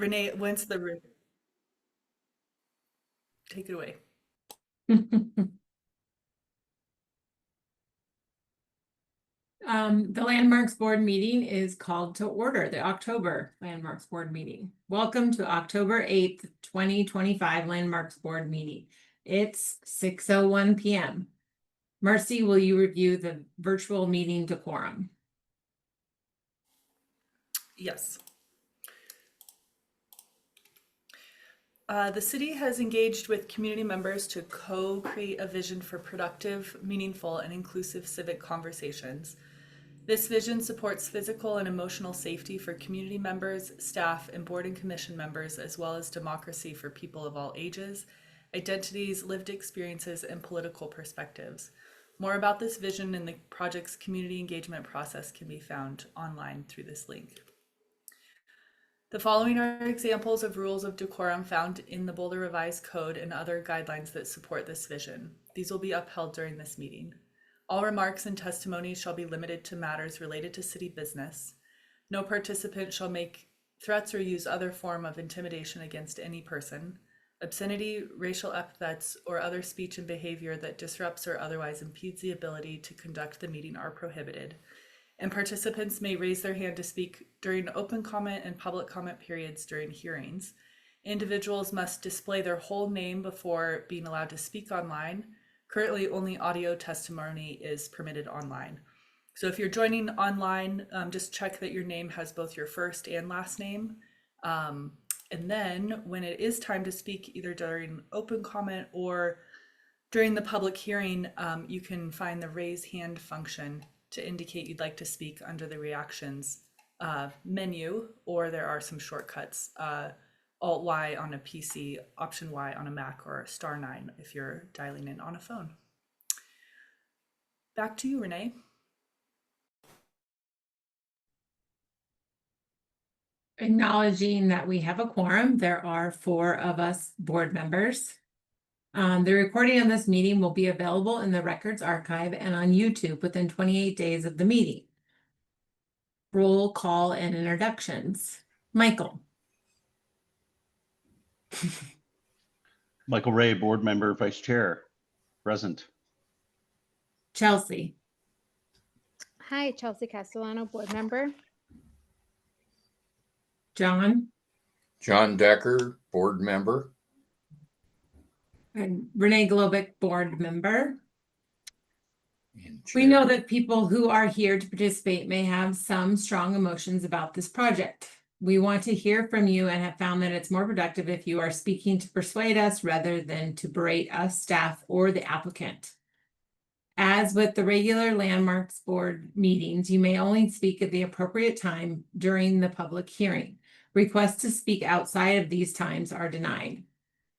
Renee, take it away. The Landmarks Board meeting is called to order, the October Landmarks Board meeting. Welcome to October 8th, 2025 Landmarks Board meeting. It's 6:01 p.m. Marcy, will you review the virtual meeting decorum? Yes. The city has engaged with community members to co-create a vision for productive, meaningful, and inclusive civic conversations. This vision supports physical and emotional safety for community members, staff, and board and commission members, as well as democracy for people of all ages, identities, lived experiences, and political perspectives. More about this vision and the project's community engagement process can be found online through this link. The following are examples of rules of decorum found in the Boulder Revised Code and other guidelines that support this vision. These will be upheld during this meeting. All remarks and testimonies shall be limited to matters related to city business. No participant shall make threats or use other form of intimidation against any person. Obscenity, racial epithets, or other speech and behavior that disrupts or otherwise impedes the ability to conduct the meeting are prohibited. And participants may raise their hand to speak during open comment and public comment periods during hearings. Individuals must display their whole name before being allowed to speak online. Currently, only audio testimony is permitted online. So if you're joining online, just check that your name has both your first and last name. And then when it is time to speak, either during open comment or during the public hearing, you can find the raise hand function to indicate you'd like to speak under the reactions menu, or there are some shortcuts, Alt-Y on a PC, Option-Y on a Mac, or *9 if you're dialing in on a phone. Back to you, Renee. Acknowledging that we have a quorum, there are 4 of us board members. The recording of this meeting will be available in the records archive and on YouTube within 28 days of the meeting. Roll call and introductions. Michael. Michael Ray, board member, vice chair, present. Chelsea. Hi, Chelsea Castellano, board member. John. John Decker, board member. And Renee Globick, board member. And We chair. know that people who are here to participate may have some strong emotions about this project. We want to hear from you and have found that it's more productive if you are speaking to persuade us rather than to berate us, staff, or the applicant. As with the regular Landmarks Board meetings, you may only speak at the appropriate time during the public hearing. Requests to speak outside of these times are denied.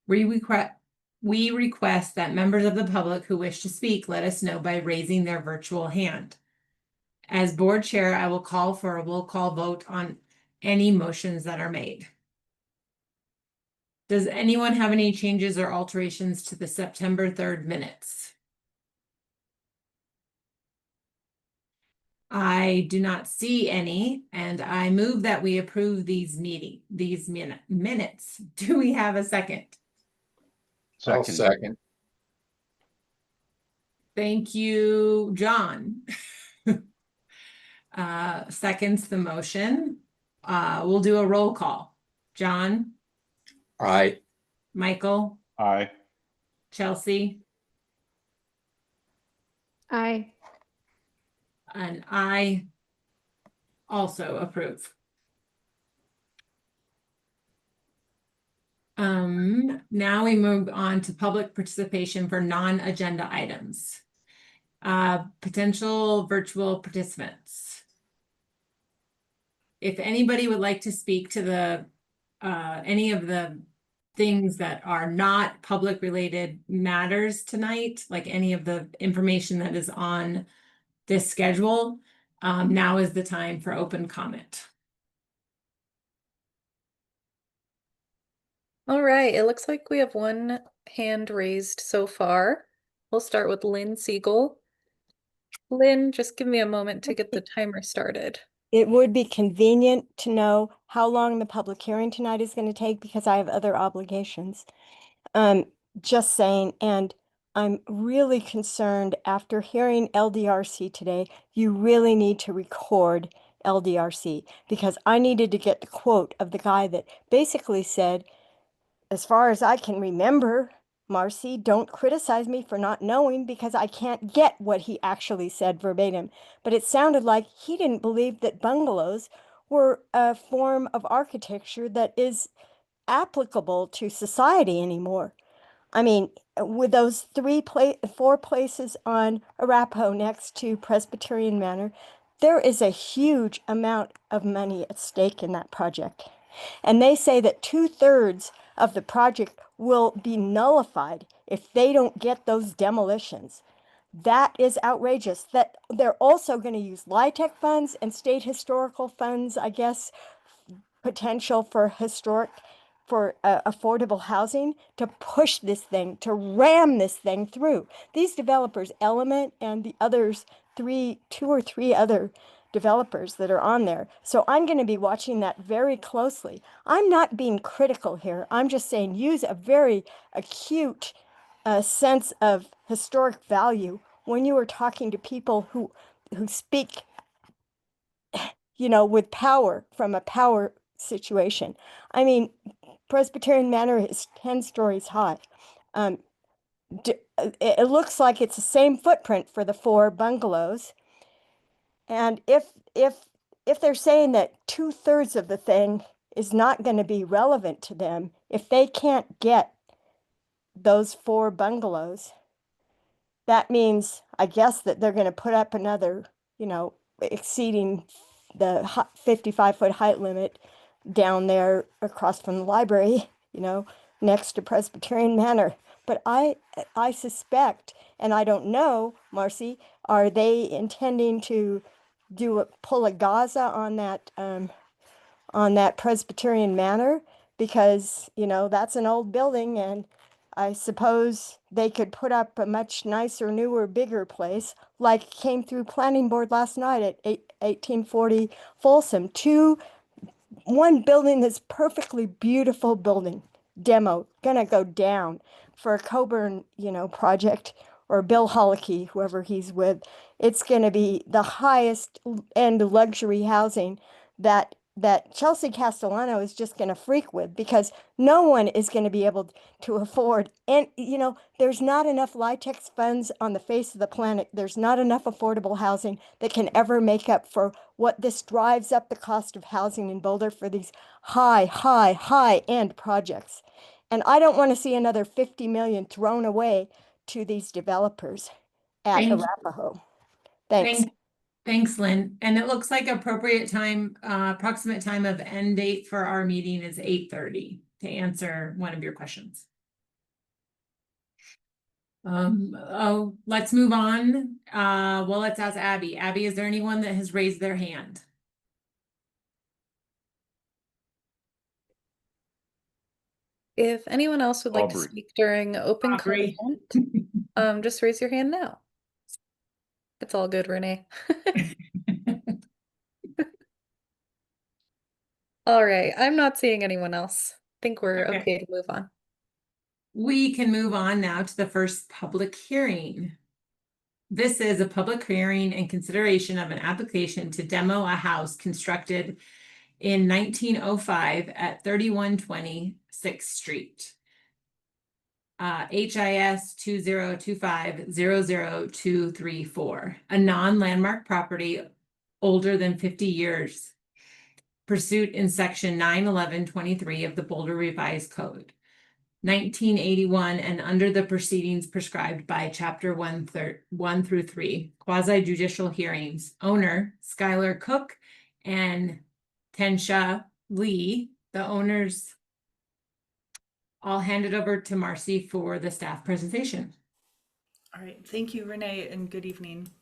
We request that members of the public who wish to speak let us know by raising their virtual hand. As board chair, I will call for a roll call vote on any motions that are made. Does anyone have any changes or alterations to the September 3rd minutes? I do not see any, and I move that we approve these minutes. Do we have a second? I'll second. Thank you, John. Seconds the motion. We'll do a roll call. John? Aye. Michael? Aye. Chelsea? Aye. And I also approve. Now we move on to public participation for non-agenda items. Potential virtual participants. If anybody would like to speak to the any of the things that are not public related matters tonight, like any of the information that is on this schedule, now is the time for open comment. All right, it looks like we have one hand raised so far. We'll start with Lynn Siegel. Lynn, just give me a moment to get the timer started. it would be convenient to know how long the public hearing tonight is going to take because I have other obligations. Just saying, and I'm really concerned after hearing LDRC today, you really need to record LDRC because I needed to get the quote of the guy that basically said, as far as I can remember, Marcy, don't criticize me for not knowing because I can't get what he actually said verbatim. But it sounded like he didn't believe that bungalows were a form of architecture that is applicable to society anymore. I mean, with those four places on Arapahoe next to Presbyterian Manor, there is a huge amount of money at stake in that project. And they say that 2/3 of the project will be nullified if they don't get those demolitions. That is outrageous. That they're also going to use LIHTC funds and state historical funds, I guess, potential for affordable housing to push this thing, to ram this thing through. These developers, Element and the others, two or three other developers that are on there. So I'm going to be watching that very closely. I'm not being critical here. I'm just saying use a very acute sense of historic value when you are talking to people who speak, with power from a power situation. I mean, Presbyterian Manor is 10 stories high. It looks like it's the same footprint for the 4 bungalows. And if they're saying that 2/3 of the thing is not going to be relevant to them, if they can't get those 4 bungalows, that means, I guess, that they're going to put up another, exceeding the 55-foot height limit down there across from the library, next to Presbyterian Manor. But I suspect, and I don't know, Marcy, are they intending to pull a Gaza on that Presbyterian Manor? Because, that's an old building, and I suppose they could put up a much nicer, newer, bigger place, like came through planning board last night at 1840 Folsom. One building that's perfectly beautiful building, demo, gonna go down for a Coburn, project, or Bill Holicky, whoever he's with. It's gonna be the highest end luxury housing that Chelsea Castellano is just gonna freak with because no one is gonna be able to afford. And, there's not enough LIHTC funds on the face of the planet. There's not enough affordable housing that can ever make up for what this drives up the cost of housing in Boulder for these high end projects. And I don't want to see another 50 million thrown away to these developers at Thank- Arapahoe. Thanks. Thanks, Lynn. And it looks like appropriate time, approximate time of end date for our meeting is 8:30 to answer one of your questions. Let's move on. Well, let's ask Abby. Abby, is there anyone that has raised their hand? If anyone else would like to Aubrey. speak during open Aubrey. comment, just raise your hand now. It's all good, Renee. All right, I'm not seeing anyone else. I think we're Okay. okay to move on. We can move on now to the first public hearing. This is a public hearing and consideration of an application to demo a house constructed in 1905 at 3120 6th Street. HIS 2025-00234, a non-landmark property older than 50 years, pursuant in section 91123 of the Boulder Revised Code, 1981, and under the proceedings prescribed by chapter 1 through 3, quasi-judicial hearings. Owner, Skylar Cook and Tensha Lee, the owners. I'll hand it over to Marcy for the staff presentation. All right, thank you, Renee, and good evening,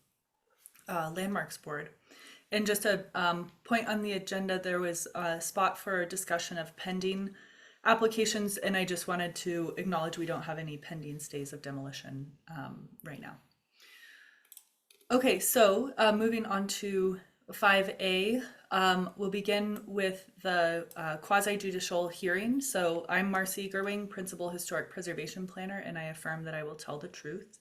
Landmarks Board. And just a point on the agenda, there was a spot for discussion of pending applications, and I just wanted to acknowledge we don't have any pending stays of demolition right now. Okay, so moving on to 5A, We'll begin with the quasi-judicial hearing. So I'm Marcy Gerwing, Principal Historic Preservation Planner, and I affirm that I will tell the truth.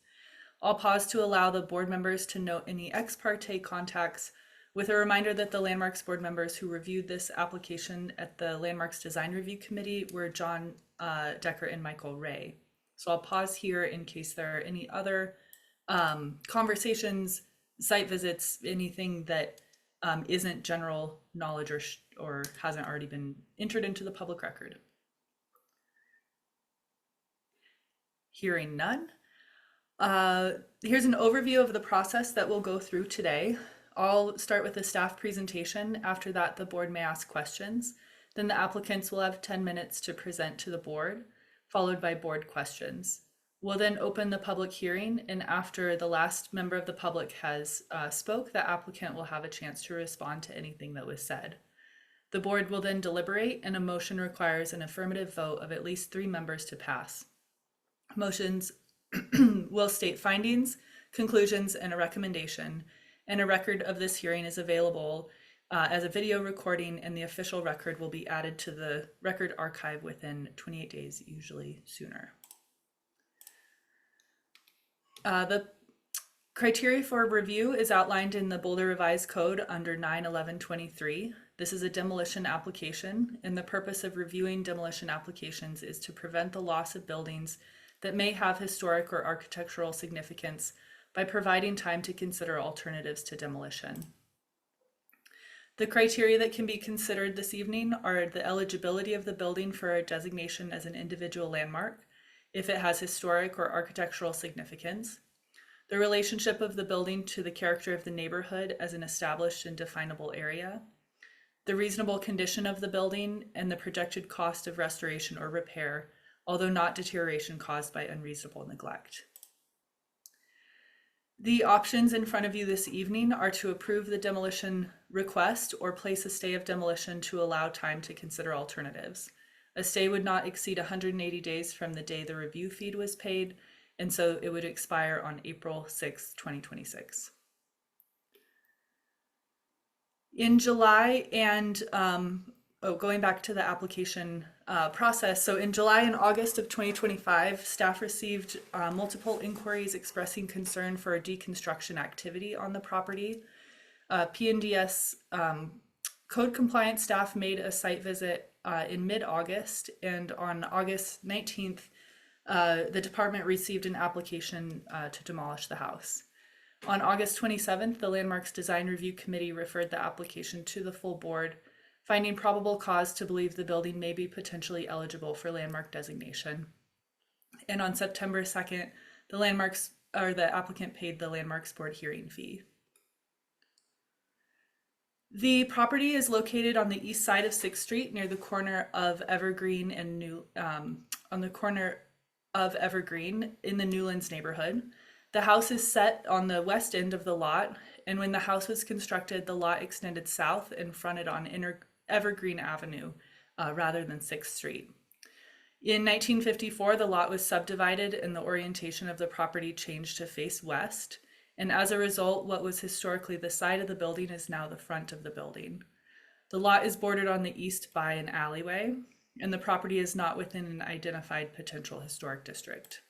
I'll pause to allow the board members to note any ex parte contacts, with a reminder that the Landmarks board members who reviewed this application at the Landmarks Design Review Committee were John Decker and Michael Ray. So I'll pause here in case there are any other conversations, site visits, anything that isn't general knowledge or hasn't already been entered into the public record. Hearing none. Here's an overview of the process that we'll go through today. I'll start with a staff presentation. After that, the board may ask questions. Then the applicants will have 10 minutes to present to the board, followed by board questions. We'll then open the public hearing, and after the last member of the public has spoke, the applicant will have a chance to respond to anything that was said. The board will then deliberate, and a motion requires an affirmative vote of at least 3 members to pass. Motions will state findings, conclusions, and a recommendation, and a record of this hearing is available as a video recording, and the official record will be added to the record archive within 28 days, usually sooner. The criteria for review is outlined in the Boulder Revised Code under 9/11/23. This is a demolition application, and the purpose of reviewing demolition applications is to prevent the loss of buildings that may have historic or architectural significance by providing time to consider alternatives to demolition. The criteria that can be considered this evening are the eligibility of the building for a designation as an individual landmark, if it has historic or architectural significance, the relationship of the building to the character of the neighborhood as an established and definable area, the reasonable condition of the building, and the projected cost of restoration or repair, although not deterioration caused by unreasonable neglect. The options in front of you this evening are to approve the demolition request or place a stay of demolition to allow time to consider alternatives. A stay would not exceed 180 days from the day the review fee was paid, and so it would expire on April 6, 2026. In July and going back to the application process, so in July and August of 2025, staff received multiple inquiries expressing concern for a deconstruction activity on the property. PNDS code compliance staff made a site visit in mid-August, and on August 19th, the department received an application to demolish the house. On August 27th, the Landmarks Design Review Committee referred the application to the full board, finding probable cause to believe the building may be potentially eligible for landmark designation. And on September 2nd, the applicant paid the Landmarks Board hearing fee. The property is located on the east side of 6th Street near the corner of Evergreen and on the corner of Evergreen in the Newlands neighborhood. The house is set on the west end of the lot, and when the house was constructed, the lot extended south and fronted on Evergreen Avenue rather than 6th Street. In 1954, the lot was subdivided and the orientation of the property changed to face west. And as a result, what was historically the side of the building is now the front of the building. The lot is bordered on the east by an alleyway, and the property is not within an identified potential historic district.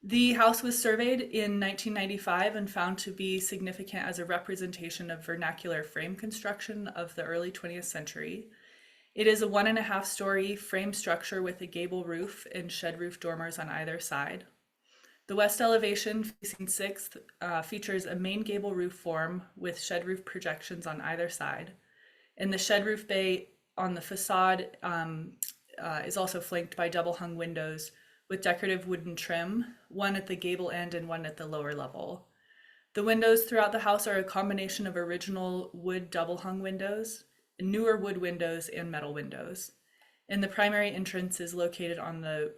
The house was surveyed in 1995 and found to be significant as a representation of vernacular frame construction of the early 20th century. It is a 1.5-story frame structure with a gable roof and shed roof dormers on either side. The west elevation facing 6th features a main gable roof form with shed roof projections on either side. And the shed roof bay on the facade is also flanked by double hung windows with decorative wooden trim, one at the gable end and one at the lower level. The windows throughout the house are a combination of original wood double hung windows, newer wood windows, and metal windows. And the primary entrance is located on the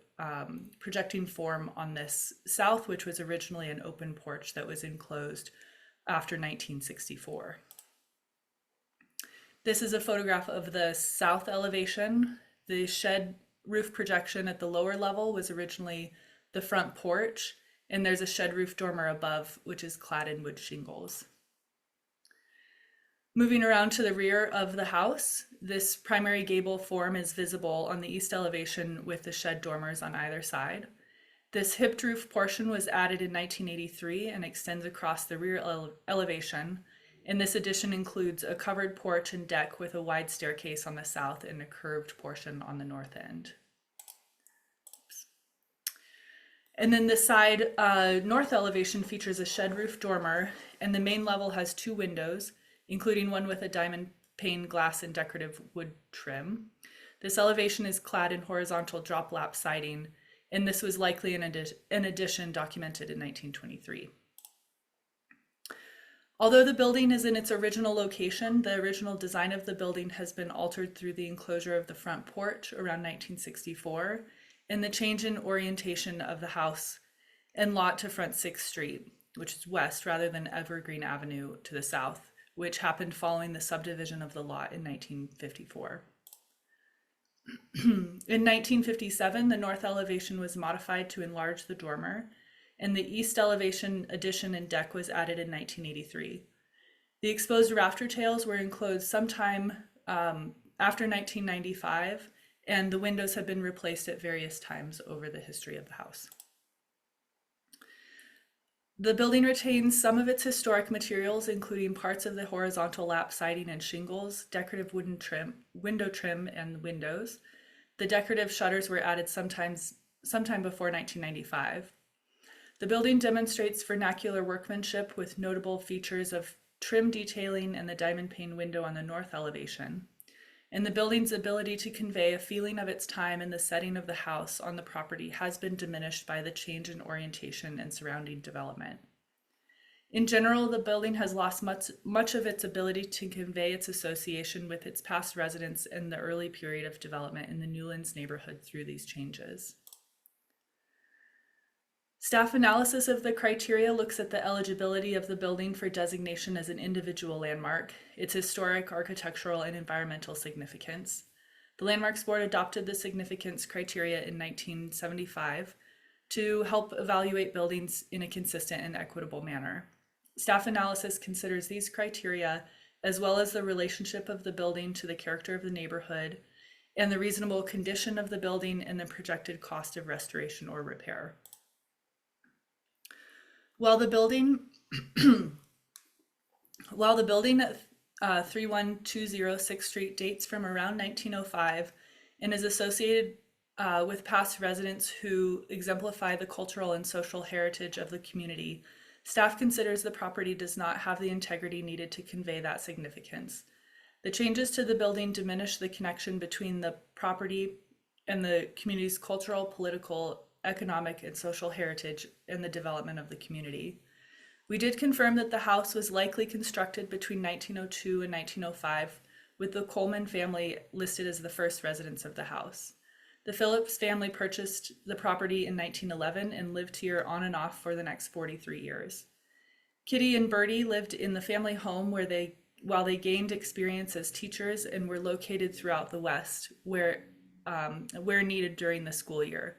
projecting form on this south, which was originally an open porch that was enclosed after 1964. This is a photograph of the south elevation. The shed roof projection at the lower level was originally the front porch, and there's a shed roof dormer above, which is clad in wood shingles. Moving around to the rear of the house, this primary gable form is visible on the east elevation with the shed dormers on either side. This hipped roof portion was added in 1983 and extends across the rear elevation. And this addition includes a covered porch and deck with a wide staircase on the south and a curved portion on the north end. And then the side north elevation features a shed roof dormer, and the main level has 2 windows, including one with a diamond pane glass and decorative wood trim. This elevation is clad in horizontal drop lap siding, and this was likely an addition documented in 1923. Although the building is in its original location, the original design of the building has been altered through the enclosure of the front porch around 1964 and the change in orientation of the house and lot to Front 6th Street, which is west rather than Evergreen Avenue to the south, which happened following the subdivision of the lot in 1954. In 1957, the north elevation was modified to enlarge the dormer, and the east elevation addition and deck was added in 1983. The exposed rafter tails were enclosed sometime after 1995, and the windows have been replaced at various times over the history of the house. The building retains some of its historic materials, including parts of the horizontal lap siding and shingles, decorative wooden window trim, and windows. The decorative shutters were added sometime before 1995. The building demonstrates vernacular workmanship with notable features of trim detailing and the diamond pane window on the north elevation. And the building's ability to convey a feeling of its time and the setting of the house on the property has been diminished by the change in orientation and surrounding development. In general, the building has lost much of its ability to convey its association with its past residents in the early period of development in the Newlands neighborhood through these changes. Staff analysis of the criteria looks at the eligibility of the building for designation as an individual landmark, its historic, architectural, and environmental significance. The Landmarks Board adopted the significance criteria in 1975 to help evaluate buildings in a consistent and equitable manner. Staff analysis considers these criteria, as well as the relationship of the building to the character of the neighborhood, and the reasonable condition of the building and the projected cost of restoration or repair. While the building at 3120 6th Street dates from around 1905 and is associated with past residents who exemplify the cultural and social heritage of the community, staff considers the property does not have the integrity needed to convey that significance. The changes to the building diminish the connection between the property and the community's cultural, political, economic, and social heritage and the development of the community. We did confirm that the house was likely constructed between 1902 and 1905, with the Coleman family listed as the first residents of the house. The Phillips family purchased the property in 1911 and lived here on and off for the next 43 years. Kitty and Bertie lived in the family home while they gained experience as teachers and were located throughout the West where needed during the school year.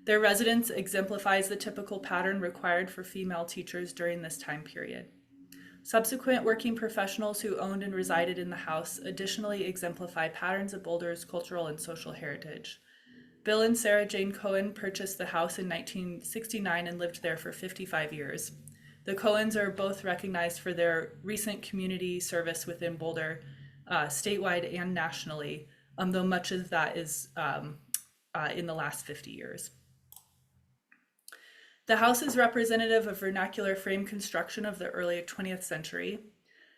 Their residence exemplifies the typical pattern required for female teachers during this time period. Subsequent working professionals who owned and resided in the house additionally exemplify patterns of Boulder's cultural and social heritage. Bill and Sarah Jane Cohen purchased the house in 1969 and lived there for 55 years. The Cohens are both recognized for their recent community service within Boulder, statewide and nationally, though much of that is in the last 50 years. The house is representative of vernacular frame construction of the early 20th century.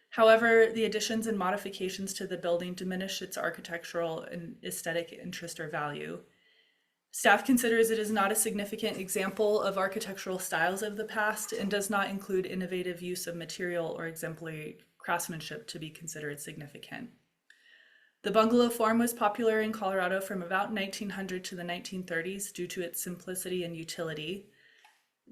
However, the additions and modifications to the building diminish its architectural and aesthetic interest or value. Staff considers it is not a significant example of architectural styles of the past and does not include innovative use of material or exemplary craftsmanship to be considered significant. The bungalow form was popular in Colorado from about 1900 to the 1930s due to its simplicity and utility.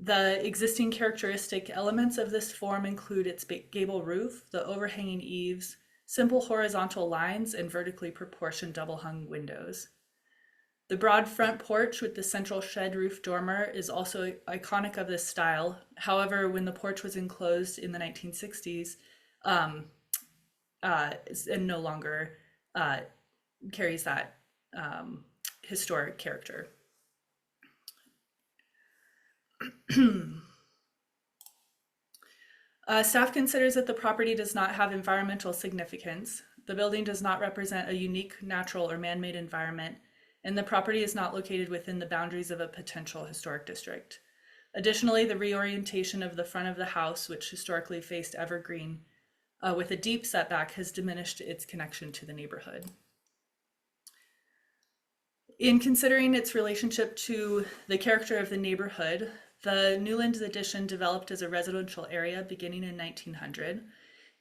The existing characteristic elements of this form include its gable roof, the overhanging eaves, simple horizontal lines, and vertically proportioned double-hung windows. The broad front porch with the central shed roof dormer is also iconic of this style. However, when the porch was enclosed in the 1960s, and no longer carries that historic character. Staff considers that the property does not have environmental significance. The building does not represent a unique natural or man-made environment, and the property is not located within the boundaries of a potential historic district. Additionally, the reorientation of the front of the house, which historically faced Evergreen, with a deep setback, has diminished its connection to the neighborhood. In considering its relationship to the character of the neighborhood, the Newlands addition developed as a residential area beginning in 1900.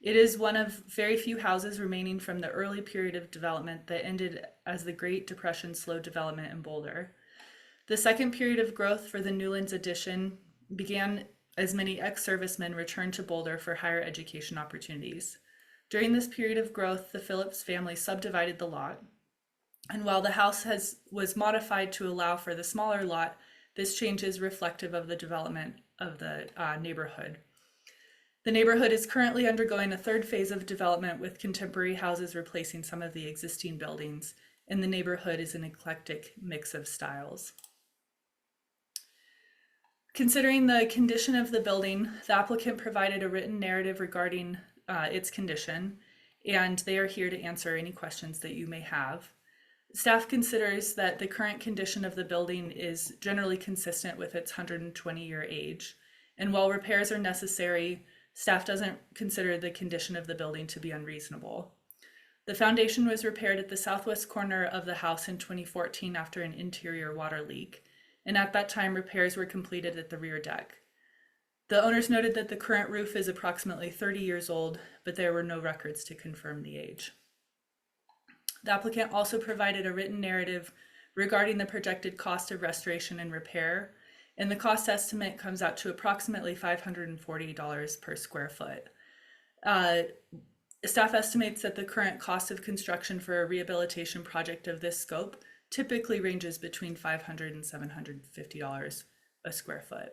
It is one of very few houses remaining from the early period of development that ended as the Great Depression slowed development in Boulder. The second period of growth for the Newlands addition began as many ex-servicemen returned to Boulder for higher education opportunities. During this period of growth, the Phillips family subdivided the lot. And while the house was modified to allow for the smaller lot, this change is reflective of the development of the neighborhood. The neighborhood is currently undergoing a third phase of development with contemporary houses replacing some of the existing buildings, and the neighborhood is an eclectic mix of styles. Considering the condition of the building, the applicant provided a written narrative regarding its condition, and they are here to answer any questions that you may have. Staff considers that the current condition of the building is generally consistent with its 120-year age, and while repairs are necessary, staff doesn't consider the condition of the building to be unreasonable. The foundation was repaired at the southwest corner of the house in 2014 after an interior water leak, and at that time repairs were completed at the rear deck. The owners noted that the current roof is approximately 30 years old, but there were no records to confirm the age. The applicant also provided a written narrative regarding the projected cost of restoration and repair, and the cost estimate comes out to approximately $540 per square foot. Staff estimates that the current cost of construction for a rehabilitation project of this scope typically ranges between $500 and $750 a square foot.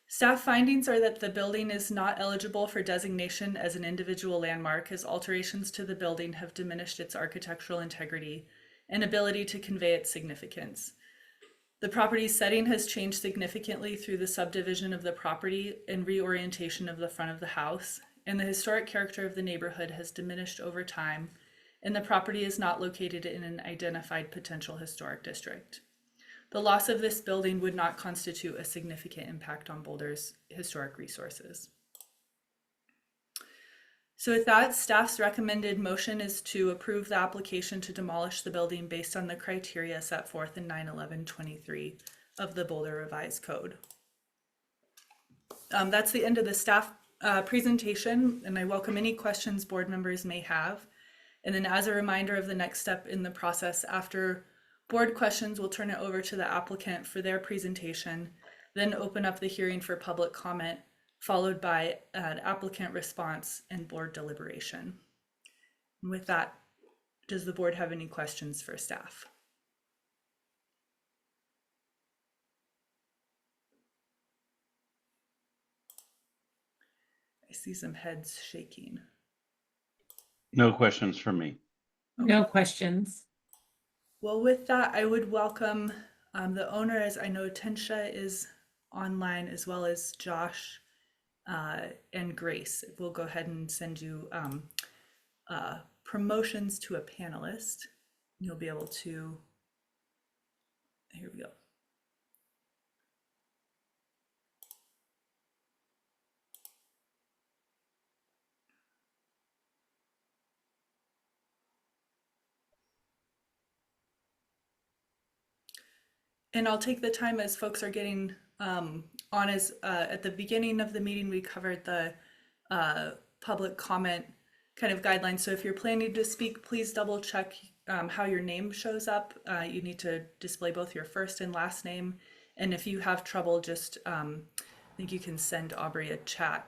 Staff findings are that the building is not eligible for designation as an individual landmark, as alterations to the building have diminished its architectural integrity and ability to convey its significance. The property's setting has changed significantly through the subdivision of the property and reorientation of the front of the house, and the historic character of the neighborhood has diminished over time, and the property is not located in an identified potential historic district. The loss of this building would not constitute a significant impact on Boulder's historic resources. So with that, staff's recommended motion is to approve the application to demolish the building based on the criteria set forth in 9/11/23 of the Boulder Revised Code. That's the end of the staff presentation, and I welcome any questions board members may have. And then as a reminder of the next step in the process, after board questions, we'll turn it over to the applicant for their presentation, then open up the hearing for public comment, followed by an applicant response and board deliberation. And with that, does the board have any questions for staff? I see some heads shaking. No questions from me. No questions. Well, with that, I would welcome the owner, as I know Tensha is online, as well as Josh and Grace. We'll go ahead and send you promotions to a panelist. You'll be able to, here we go. And I'll take the time as folks are getting on, as at the beginning of the meeting, we covered the public comment kind of guidelines. So if you're planning to speak, please double check how your name shows up. You need to display both your first and last name. And if you have trouble, just I think you can send Aubrey a chat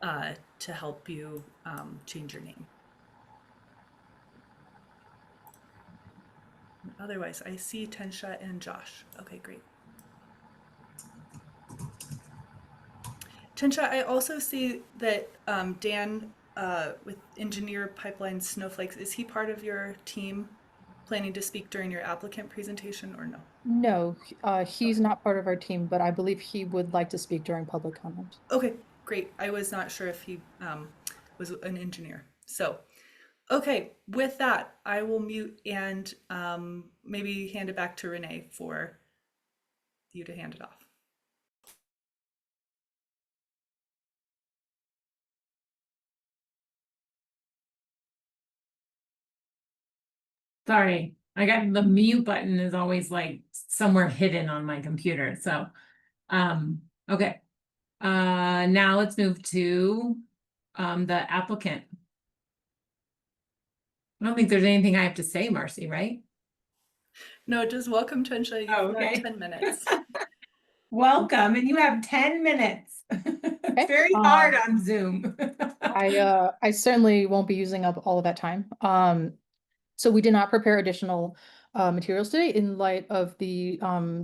to help you change your name. Otherwise, I see Tensha and Josh. Okay, great. Tensha, I also see that Dan with Engineer Pipeline Snowflakes, is he part of your team planning to speak during your applicant presentation or no? No, he's not part of our team, but I believe he would like to speak during public comment. Okay, great. I was not sure if he was an engineer. So, okay, with that, I will mute and maybe hand it back to Renee for you to hand it off. Sorry, I got the mute button is always like somewhere hidden on my computer, so, okay. Now let's move to, the applicant. I don't think there's anything I have to say, Marcy, right? No, just welcome, Tensha. You've Oh, got okay. 10 minutes. Welcome, and you have 10 minutes. It's very hard on Zoom. I certainly won't be using up all of that time. So we did not prepare additional materials today in light of the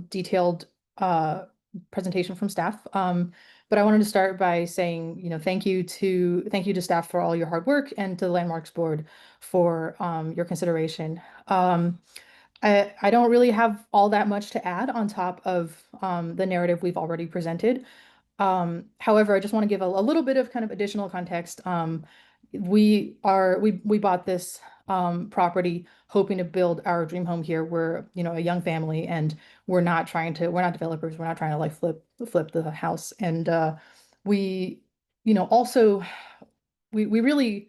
detailed presentation from staff. But I wanted to start by saying, you know, thank you to staff for all your hard work and to the Landmarks Board for your consideration. I don't really have all that much to add on top of the narrative we've already presented. However, I just want to give a little bit of kind of additional context. We bought this property hoping to build our dream home here. We're, you know, a young family, and we're not developers. We're not trying to like flip the house. And we, you know, also we really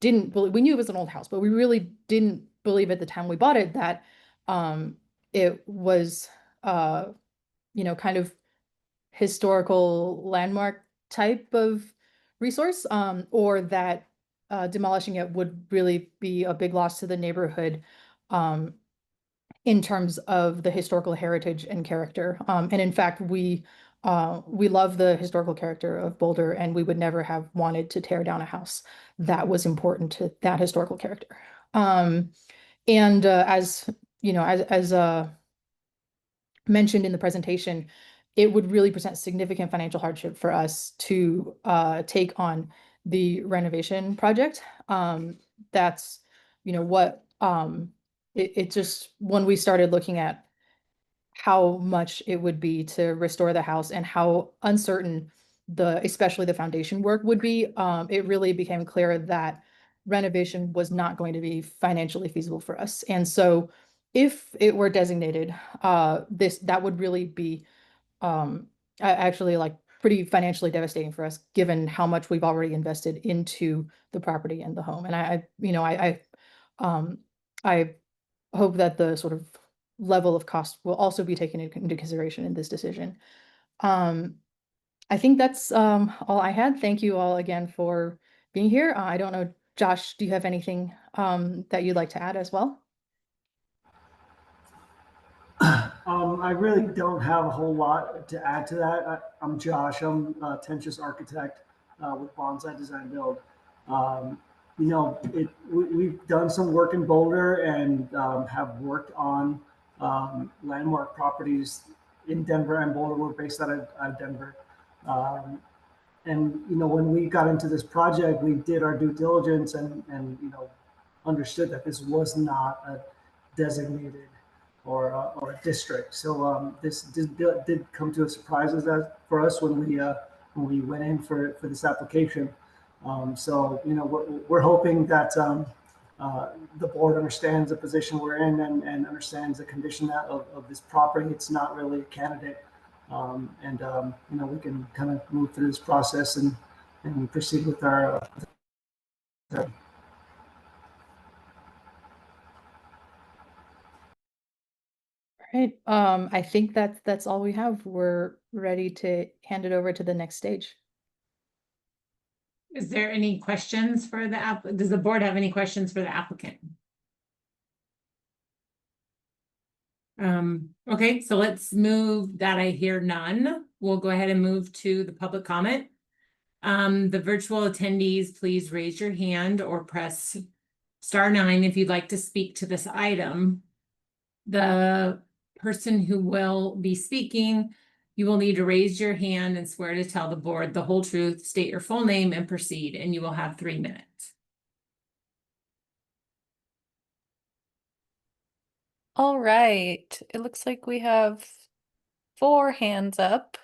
didn't believe, we knew it was an old house, but we really didn't believe at the time we bought it that it was you know, kind of historical landmark type of resource, or that demolishing it would really be a big loss to the neighborhood in terms of the historical heritage and character. And in fact, we love the historical character of Boulder, and we would never have wanted to tear down a house that was important to that historical character. And as you know, as mentioned in the presentation, it would really present significant financial hardship for us to take on the renovation project. That's, you know, what it just, when we started looking at how much it would be to restore the house and how uncertain especially the foundation work would be, it really became clear that renovation was not going to be financially feasible for us. And so if it were designated, that would really be actually like pretty financially devastating for us, given how much we've already invested into the property and the home. And I hope that the sort of level of cost will also be taken into consideration in this decision. I think that's all I had. Thank you all again for being here. I don't know, Josh, do you have anything that you'd like to add as well? I really don't have a whole lot to add to that. I'm Josh. I'm Tensha's architect with Bonsai Design Build. You know, we've done some work in Boulder and have worked on landmark properties in Denver and Boulder. We're based out of Denver. And, you know, when we got into this project, we did our due diligence and you know, understood that this was not a designated or a district. So this did come to a surprise for us when we went in for this application. So, you know, we're hoping that the board understands the position we're in and understands the condition of this property. It's not really a candidate. And you know, we can kind of move through this process and proceed with our Right. I think that's all we have. We're ready to hand it over to the next stage. Is there any questions for the does the board have any questions for the applicant? Okay, so let's move that. I hear none. We'll go ahead and move to the public comment. The virtual attendees, please raise your hand or press *9 if you'd like to speak to this item. The person who will be speaking You will need to raise your hand and swear to tell the board the whole truth, state your full name and proceed, and you will have 3 minutes. All right, it looks like we have 4 hands up.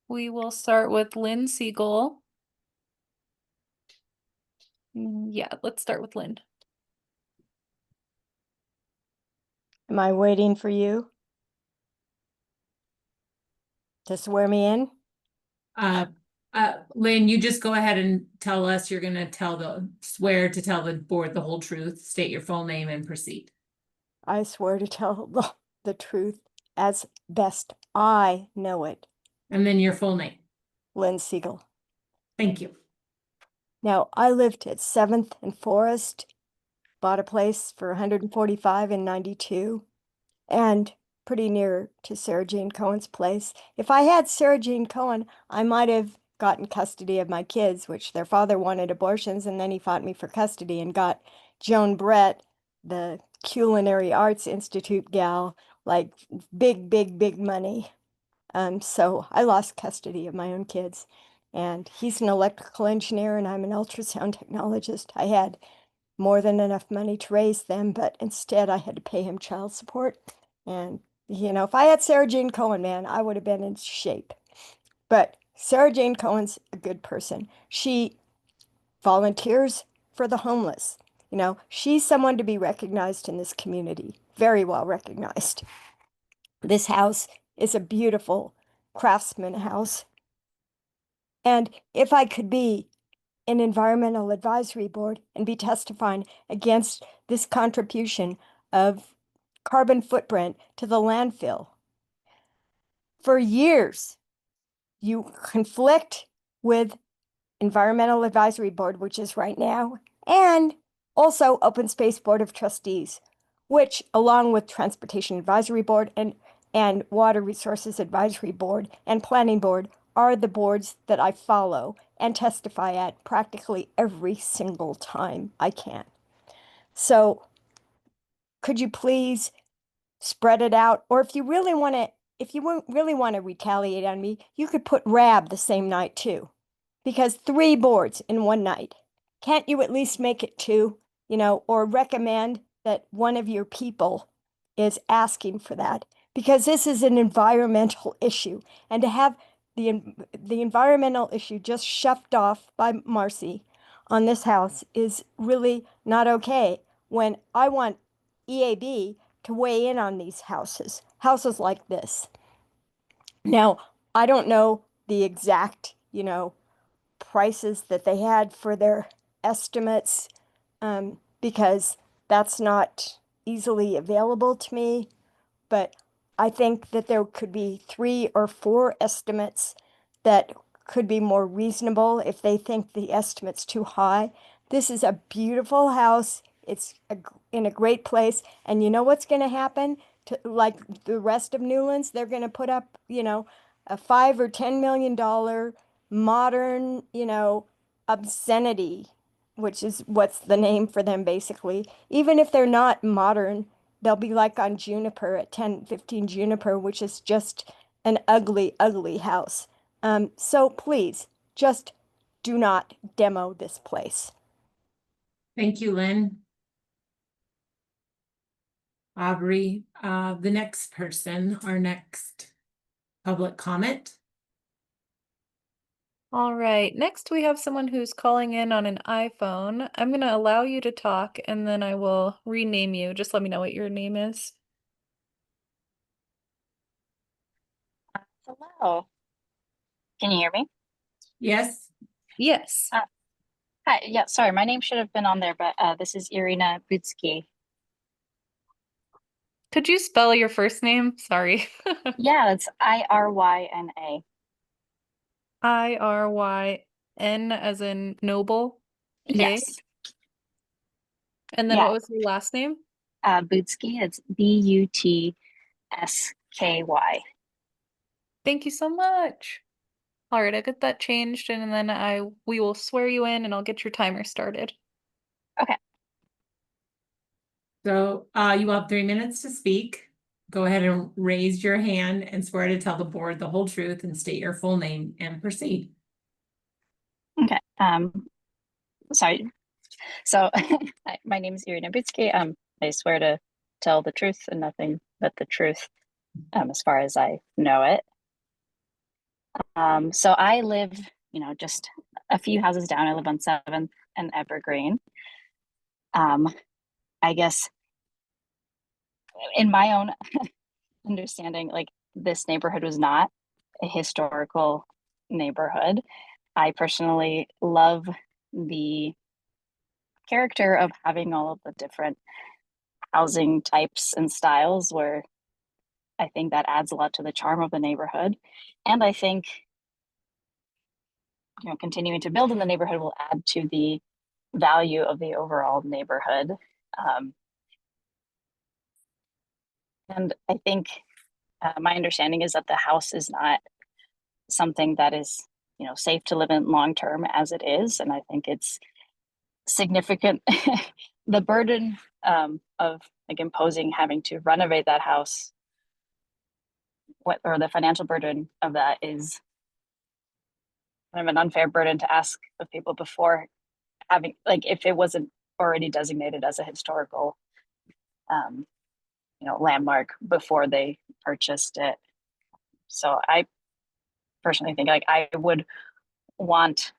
We will start with Lynn Siegel. Yeah, let's start with Lynn. Am I waiting for you to swear me in? Lynn, you just go ahead and tell us you're gonna swear to tell the board the whole truth, state your full name and proceed. I swear to tell the truth as best I know it. And then your full name. Lynn Siegel. Thank you. Now, I lived at 7th and Forest, bought a place for 145 in 92, and pretty near to Sarah Jane Cohen's place. If I had Sarah Jane Cohen, I might have gotten custody of my kids, which their father wanted abortions, and then he fought me for custody and got Joan Brett, the Culinary Arts Institute gal, like big money. So I lost custody of my own kids. And he's an electrical engineer and I'm an ultrasound technologist. I had more than enough money to raise them, but instead I had to pay him child support. And, you know, if I had Sarah Jane Cohen, man, I would have been in shape. But Sarah Jane Cohen's a good person. She volunteers for the homeless. You know, she's someone to be recognized in this community, very well recognized. This house is a beautiful craftsman house. And if I could be an environmental advisory board and be testifying against this contribution of carbon footprint to the landfill, for years, you conflict with Environmental Advisory Board, which is right now, and also Open Space Board of Trustees, which along with Transportation Advisory Board and Water Resources Advisory Board and Planning Board are the boards that I follow and testify at practically every single time I can. So could you please spread it out? Or if you really want to retaliate on me, you could put RAB the same night too. Because 3 boards in one night. Can't you at least make it 2, you know, or recommend that one of your people is asking for that? Because this is an environmental issue, and to have the environmental issue just shoved off by Marcy on this house is really not okay when I want EAB to weigh in on these houses like this. Now, I don't know the exact, you know, prices that they had for their estimates because that's not easily available to me, but I think that there could be 3 or 4 estimates that could be more reasonable if they think the estimate's too high. This is a beautiful house. It's in a great place. And you know what's going to happen? Like the rest of Newlands, they're going to put up, you know, a $5 or $10 million modern, you know, obscenity, which is what's the name for them basically. Even if they're not modern, they'll be like on Juniper at 1015 Juniper, which is just an ugly, ugly house. So please, just do not demo this place. Thank you, Lynn. Aubrey, the next person, our next public comment. All right, next we have someone who's calling in on an iPhone. I'm going to allow you to talk and then I will rename you. Just let me know what your name is. Hello. Can you hear me? Yes. Yes. Hi. Yeah, sorry, my name should have been on there, but this is Irina Butsky. Could you spell your first name? Sorry. Yeah, it's Iryna. Iryn as in noble. Okay. Yes. And then Yeah. what was your last name? Butsky. It's Butsky. Thank you so much. All right, I get that changed and then we will swear you in and I'll get your timer started. Okay. So you will have 3 minutes to speak. go ahead and raise your hand and swear to tell the board the whole truth and state your full name and proceed. Okay. Sorry. So my name is Irina Bitsky. I swear to tell the truth and nothing but the truth, as far as I know it. So I live, just a few houses down. I live on 7th and Evergreen. I guess in my own understanding, like, this neighborhood was not a historical neighborhood. I personally love the character of having all of the different housing types and styles, where I think that adds a lot to the charm of the neighborhood. And I think, continuing to build in the neighborhood will add to the value of the overall neighborhood. And I think my understanding is that the house is not something that is, safe to live in long term as it is. And I think it's significant. The burden of like imposing having to renovate that house, or the financial burden of that, is kind of an unfair burden to ask of people before having, like, if it wasn't already designated as a historical landmark before they purchased it. So I personally think, like, I would want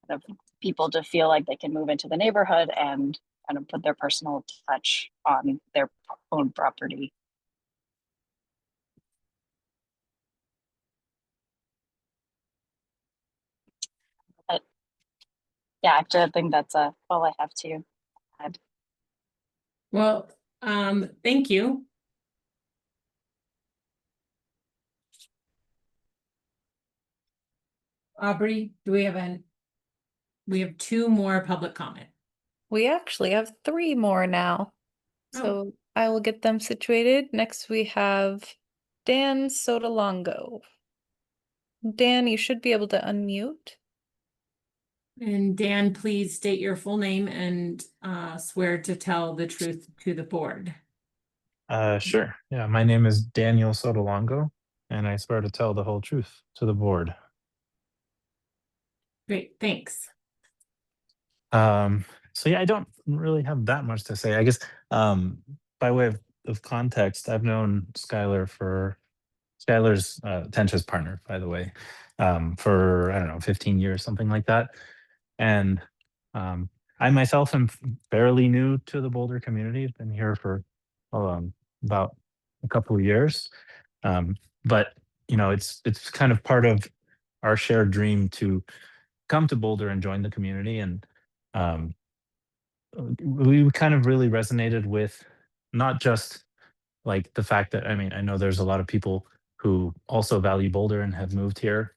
kind of people to feel like they can move into the neighborhood and kind of put their personal touch on their own property. But yeah, I think that's all I have to add. Well, thank you. Aubrey, we have 2 more public comment. We actually have 3 more now. Oh. So I will get them situated. Next we have Dan Sotolongo. Dan, you should be able to unmute. And Dan, please state your full name and swear to tell the truth to the board. Sure. Yeah, my name is Daniel Sotolongo, and I swear to tell the whole truth to the board. Great, thanks. So yeah, I don't really have that much to say. I guess by way of context, I've known Skylar's Tench's partner, by the way, for, I don't know, 15 years, something like that. And I myself am fairly new to the Boulder community. I've been here for about a couple of years. But it's kind of part of our shared dream to come to Boulder and join the community. And we kind of really resonated with not just like the fact that, I mean, I know there's a lot of people who also value Boulder and have moved here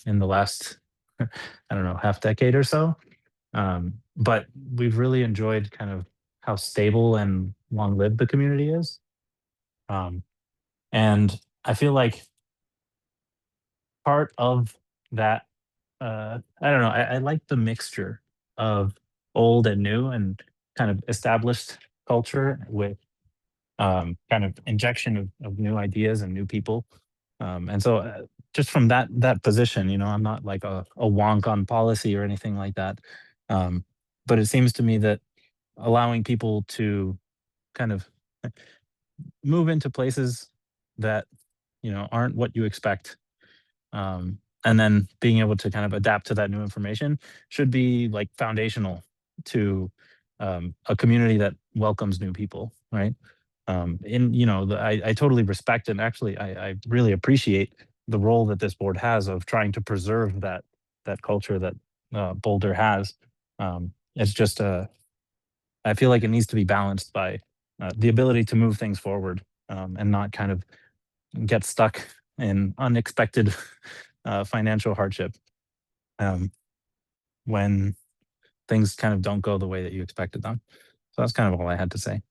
in the last, I don't know, half decade or so. But we've really enjoyed kind of how stable and long-lived the community is. And I feel like part of that, I don't know, I like the mixture of old and new and kind of established culture with kind of injection of new ideas and new people. And so just from that position, I'm not like a wonk on policy or anything like that. But it seems to me that allowing people to kind of move into places that, aren't what you expect, and then being able to kind of adapt to that new information should be like foundational to a community that welcomes new people, right? I totally respect, and actually I really appreciate the role that this board has of trying to preserve that culture that Boulder has. It's just I feel like it needs to be balanced by the ability to move things forward, and not kind of get stuck in unexpected financial hardship when things kind of don't go the way that you expected them. So that's kind of all I had to say.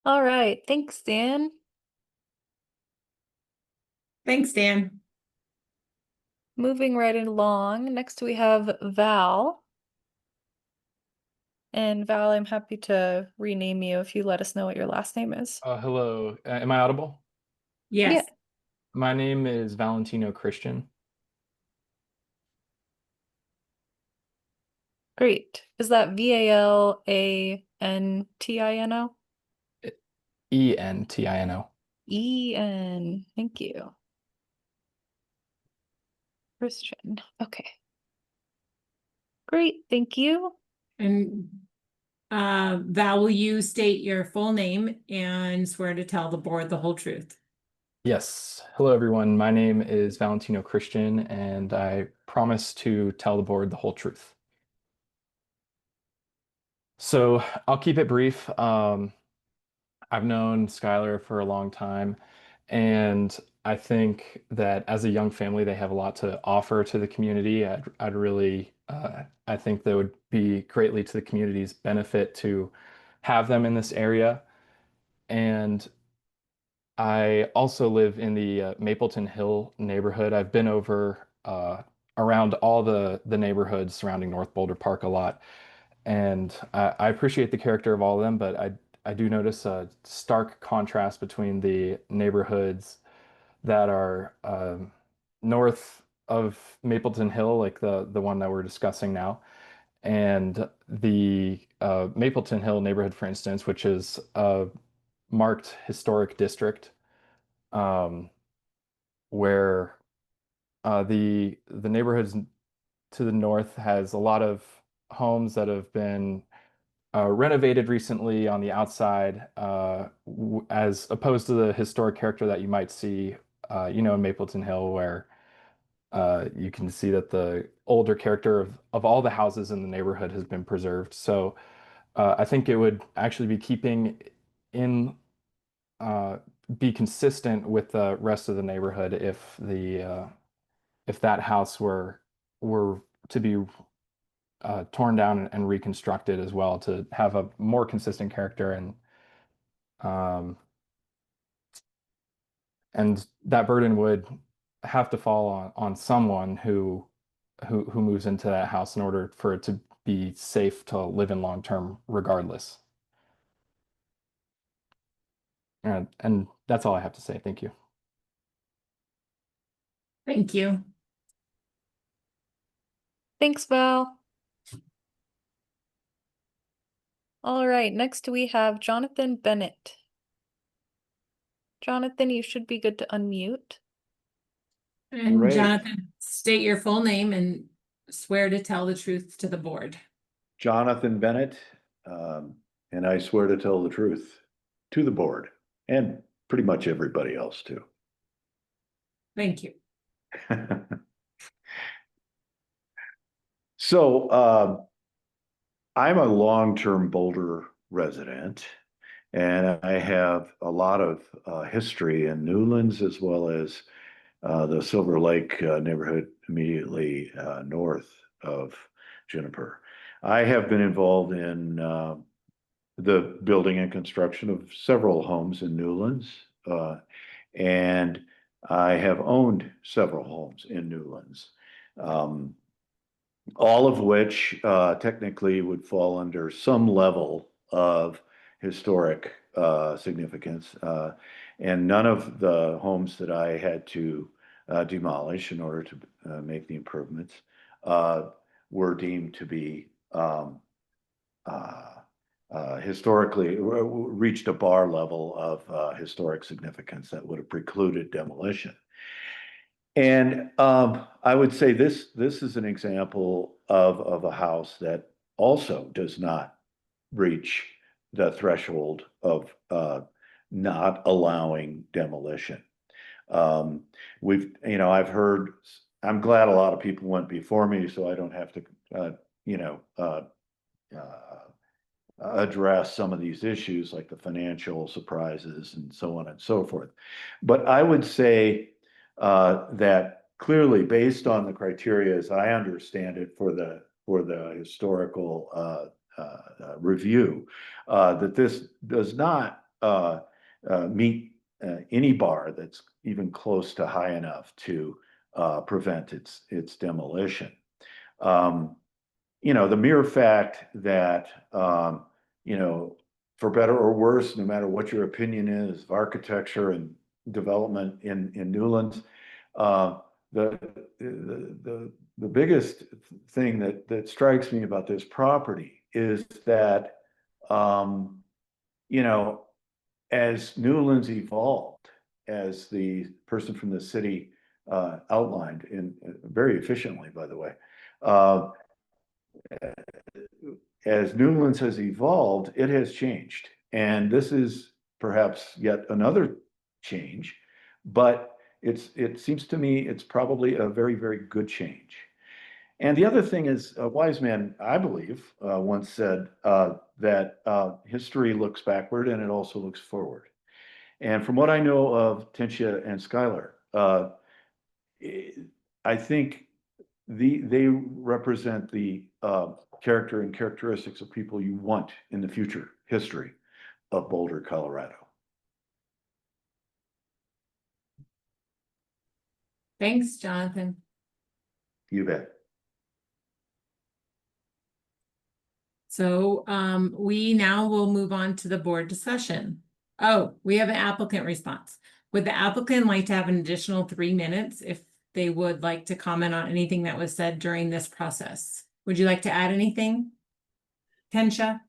All right, thanks, Dan. Thanks, Dan. Moving right along, next we have Val. And Val, I'm happy to rename you if you let us know what your last name is. Hello, am I audible? Yes. My name is Valentino Christian. Great. Is that Valantino? Entino. En. Thank you. Christian. Okay. Great. Thank you. And Val, will you state your full name and swear to tell the board the whole truth? Yes. Hello, everyone. My name is Valentino Christian, and I promise to tell the board the whole truth. So I'll keep it brief. I've known Skylar for a long time, and I think that as a young family, they have a lot to offer to the community. I'd really, I think that would be greatly to the community's benefit to have them in this area. And I also live in the Mapleton Hill neighborhood. I've been over around all the neighborhoods surrounding North Boulder Park a lot, and I appreciate the character of all of them, but I do notice a stark contrast between the neighborhoods that are north of Mapleton Hill, like the one that we're discussing now, and the Mapleton Hill neighborhood, for instance, which is a marked historic district, where the neighborhoods to the north has a lot of homes that have been renovated recently on the outside, as opposed to the historic character that you might see, in Mapleton Hill, where you can see that the older character of all the houses in the neighborhood has been preserved. So I think it would actually be keeping in, be consistent with the rest of the neighborhood if that house were to be torn down and reconstructed as well, to have a more consistent character, and that burden would have to fall on someone who moves into that house in order for it to be safe to live in long term regardless. And that's all I have to say. Thank you. Thank you. Thanks, Val. All right, next we have Jonathan Bennett. Jonathan, you should be good to unmute. And Great. Jonathan, state your full name and swear to tell the truth to the board. Jonathan Bennett, and I swear to tell the truth to the board and pretty much everybody else too. Thank you. So I'm a long-term Boulder resident, and I have a lot of history in Newlands as well as the Silver Lake neighborhood immediately north of Juniper. I have been involved in the building and construction of several homes in Newlands, and I have owned several homes in Newlands, all of which technically would fall under some level of historic significance. And none of the homes that I had to demolish in order to make the improvements were deemed to be historically reached a bar level of historic significance that would have precluded demolition. And I would say this is an example of a house that also does not reach the threshold of not allowing demolition. I've heard, I'm glad a lot of people went before me, so I don't have to, address some of these issues like the financial surprises and so on and so forth. But I would say that clearly, based on the criteria as I understand it for the historical review, that this does not meet any bar that's even close to high enough to prevent its demolition. the mere fact that, for better or worse, no matter what your opinion is of architecture and development in Newlands, the biggest thing that strikes me about this property is that, as Newlands evolved, as the person from the city outlined in very efficiently, by the way, as Newlands has evolved, it has changed. And this is perhaps yet another change, but it seems to me it's probably a very, very good change. And the other thing is, a wise man, I believe, once said that history looks backward and it also looks forward. And from what I know of Tensia and Skylar, I think they represent the character and characteristics of people you want in the future history of Boulder, Colorado. Thanks, Jonathan. You bet. So we now will move on to the board discussion. Oh, we have an applicant response. Would the applicant like to have an additional 3 minutes if they would like to comment on anything that was said during this process? Would you like to add anything, Tensia?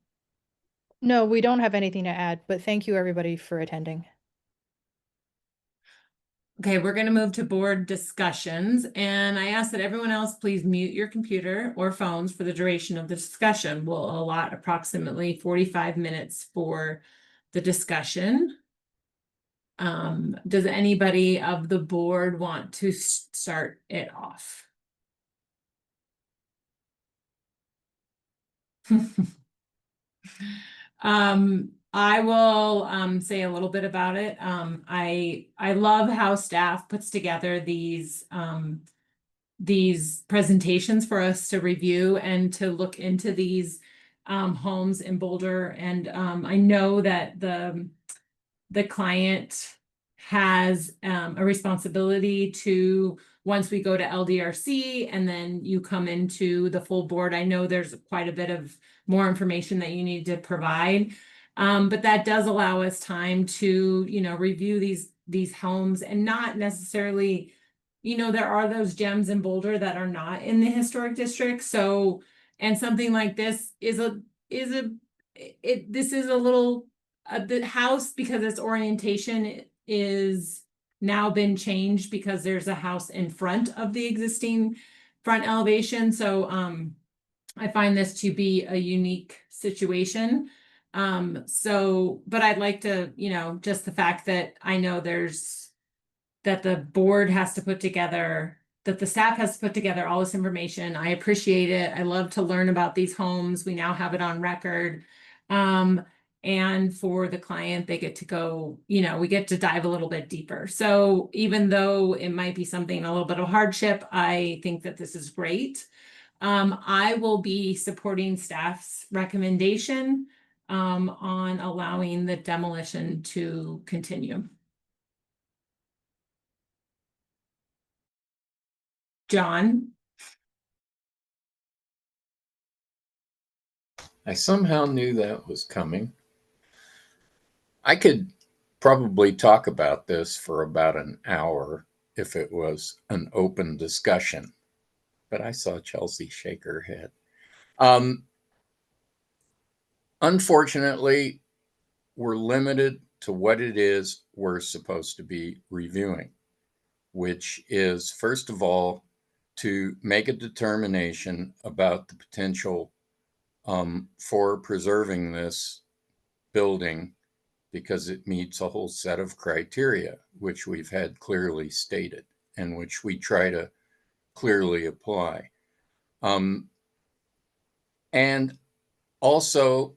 No, we don't have anything to add, but thank you everybody for attending. Okay, we're going to move to board discussions, and I ask that everyone else please mute your computer or phones for the duration of the discussion. We'll allot approximately 45 minutes for the discussion. Does anybody of the board want to start it off? I will say a little bit about it. I love how staff puts together these presentations for us to review and to look into these homes in Boulder. And I know that the client has a responsibility to, once we go to LDRC and then you come into the full board, I know there's quite a bit of more information that you need to provide. But that does allow us time to, review these homes and not necessarily, there are those gems in Boulder that are not in the historic district. So, and something like this is a little, the house, because its orientation is now been changed because there's a house in front of the existing front elevation. So, I find this to be a unique situation. But I'd like to, just the fact that I know that the board has to put together, that the staff has to put together all this information. I appreciate it. I love to learn about these homes. We now have it on record. And for the client, they get to go, we get to dive a little bit deeper. So even though it might be something, a little bit of hardship, I think that this is great. I will be supporting staff's recommendation on allowing the demolition to continue. John? I somehow knew that was coming. I could probably talk about this for about an hour if it was an open discussion, but I saw Chelsea shake her head. Unfortunately, we're limited to what it is we're supposed to be reviewing, which is, first of all, to make a determination about the potential for preserving this building because it meets a whole set of criteria, which we've had clearly stated and which we try to clearly apply. And also,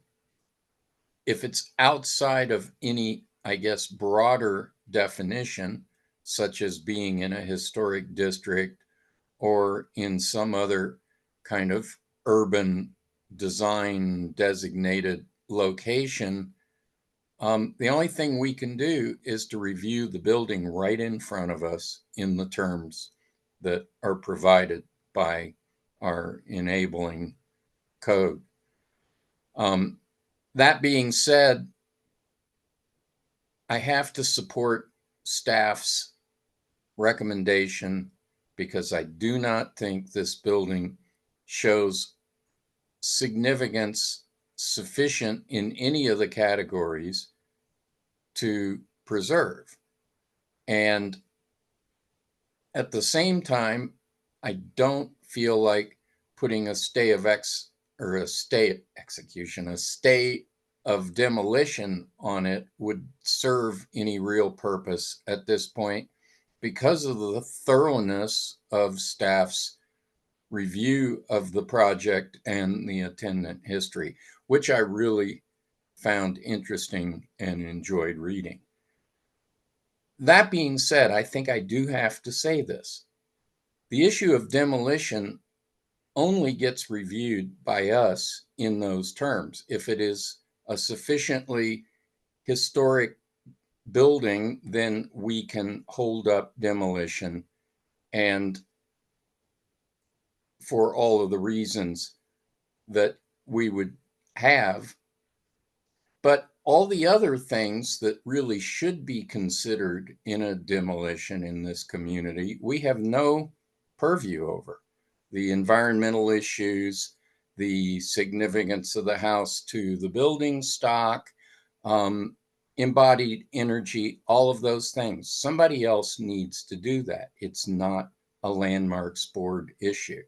if it's outside of any, I guess, broader definition, such as being in a historic district or in some other kind of urban design designated location, the only thing we can do is to review the building right in front of us in the terms that are provided by our enabling code. That being said, I have to support staff's recommendation because I do not think this building shows significance sufficient in any of the categories to preserve. And at the same time, I don't feel like putting a stay of demolition on it would serve any real purpose at this point because of the thoroughness of staff's review of the project and the attendant history, which I really found interesting and enjoyed reading. That being said, I think I do have to say this. The issue of demolition only gets reviewed by us in those terms. If it is a sufficiently historic building, then we can hold up demolition, and for all of the reasons that we would have. But all the other things that really should be considered in a demolition in this community, we have no purview over. The environmental issues, the significance of the house to the building stock, embodied energy, all of those things. Somebody else needs to do that. It's not a Landmarks Board issue.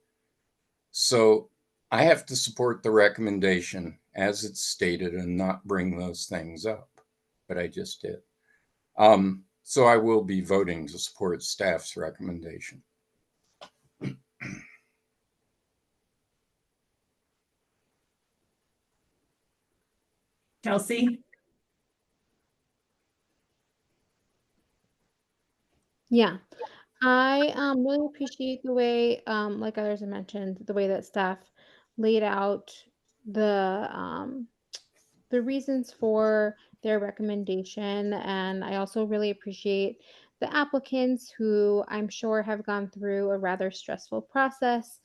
So I have to support the recommendation as it's stated and not bring those things up, but I just did. So I will be voting to support staff's recommendation. Chelsea? Yeah, I really appreciate the way, like others have mentioned, the way that staff laid out the reasons for their recommendation, and I also really appreciate the applicants who I'm sure have gone through a rather stressful process,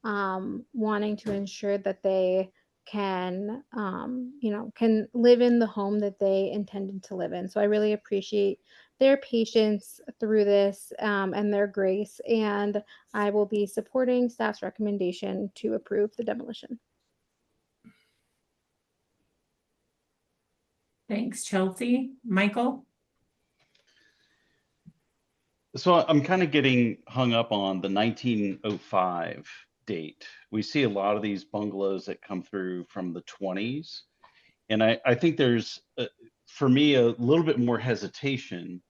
wanting to ensure that they can, can live in the home that they intended to live in. So I really appreciate their patience through this, and their grace. And I will be supporting staff's recommendation to approve the demolition. Thanks, Chelsea. Michael? So I'm kind of getting hung up on the 1905 date. We see a lot of these bungalows that come through from the 20s. And I think there's, for me, a little bit more hesitation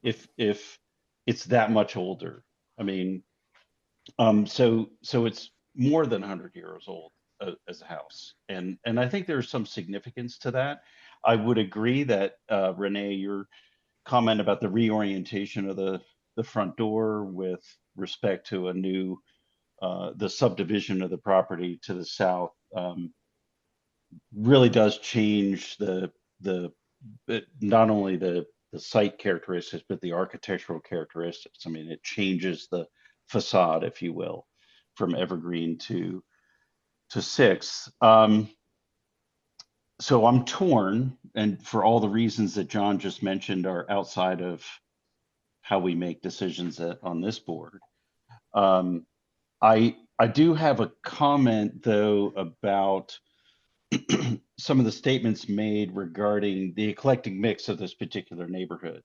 if it's that much older. I mean, so it's more than 100 years old as a house. And I think there's some significance to that. I would agree that, Renee, your comment about the reorientation of the front door with respect to a new, the subdivision of the property to the south, really does change not only the site characteristics, but the architectural characteristics. I mean, it changes the facade, if you will, from evergreen to six. So I'm torn, and for all the reasons that John just mentioned are outside of how we make decisions on this board. I do have a comment though about some of the statements made regarding the eclectic mix of this particular neighborhood.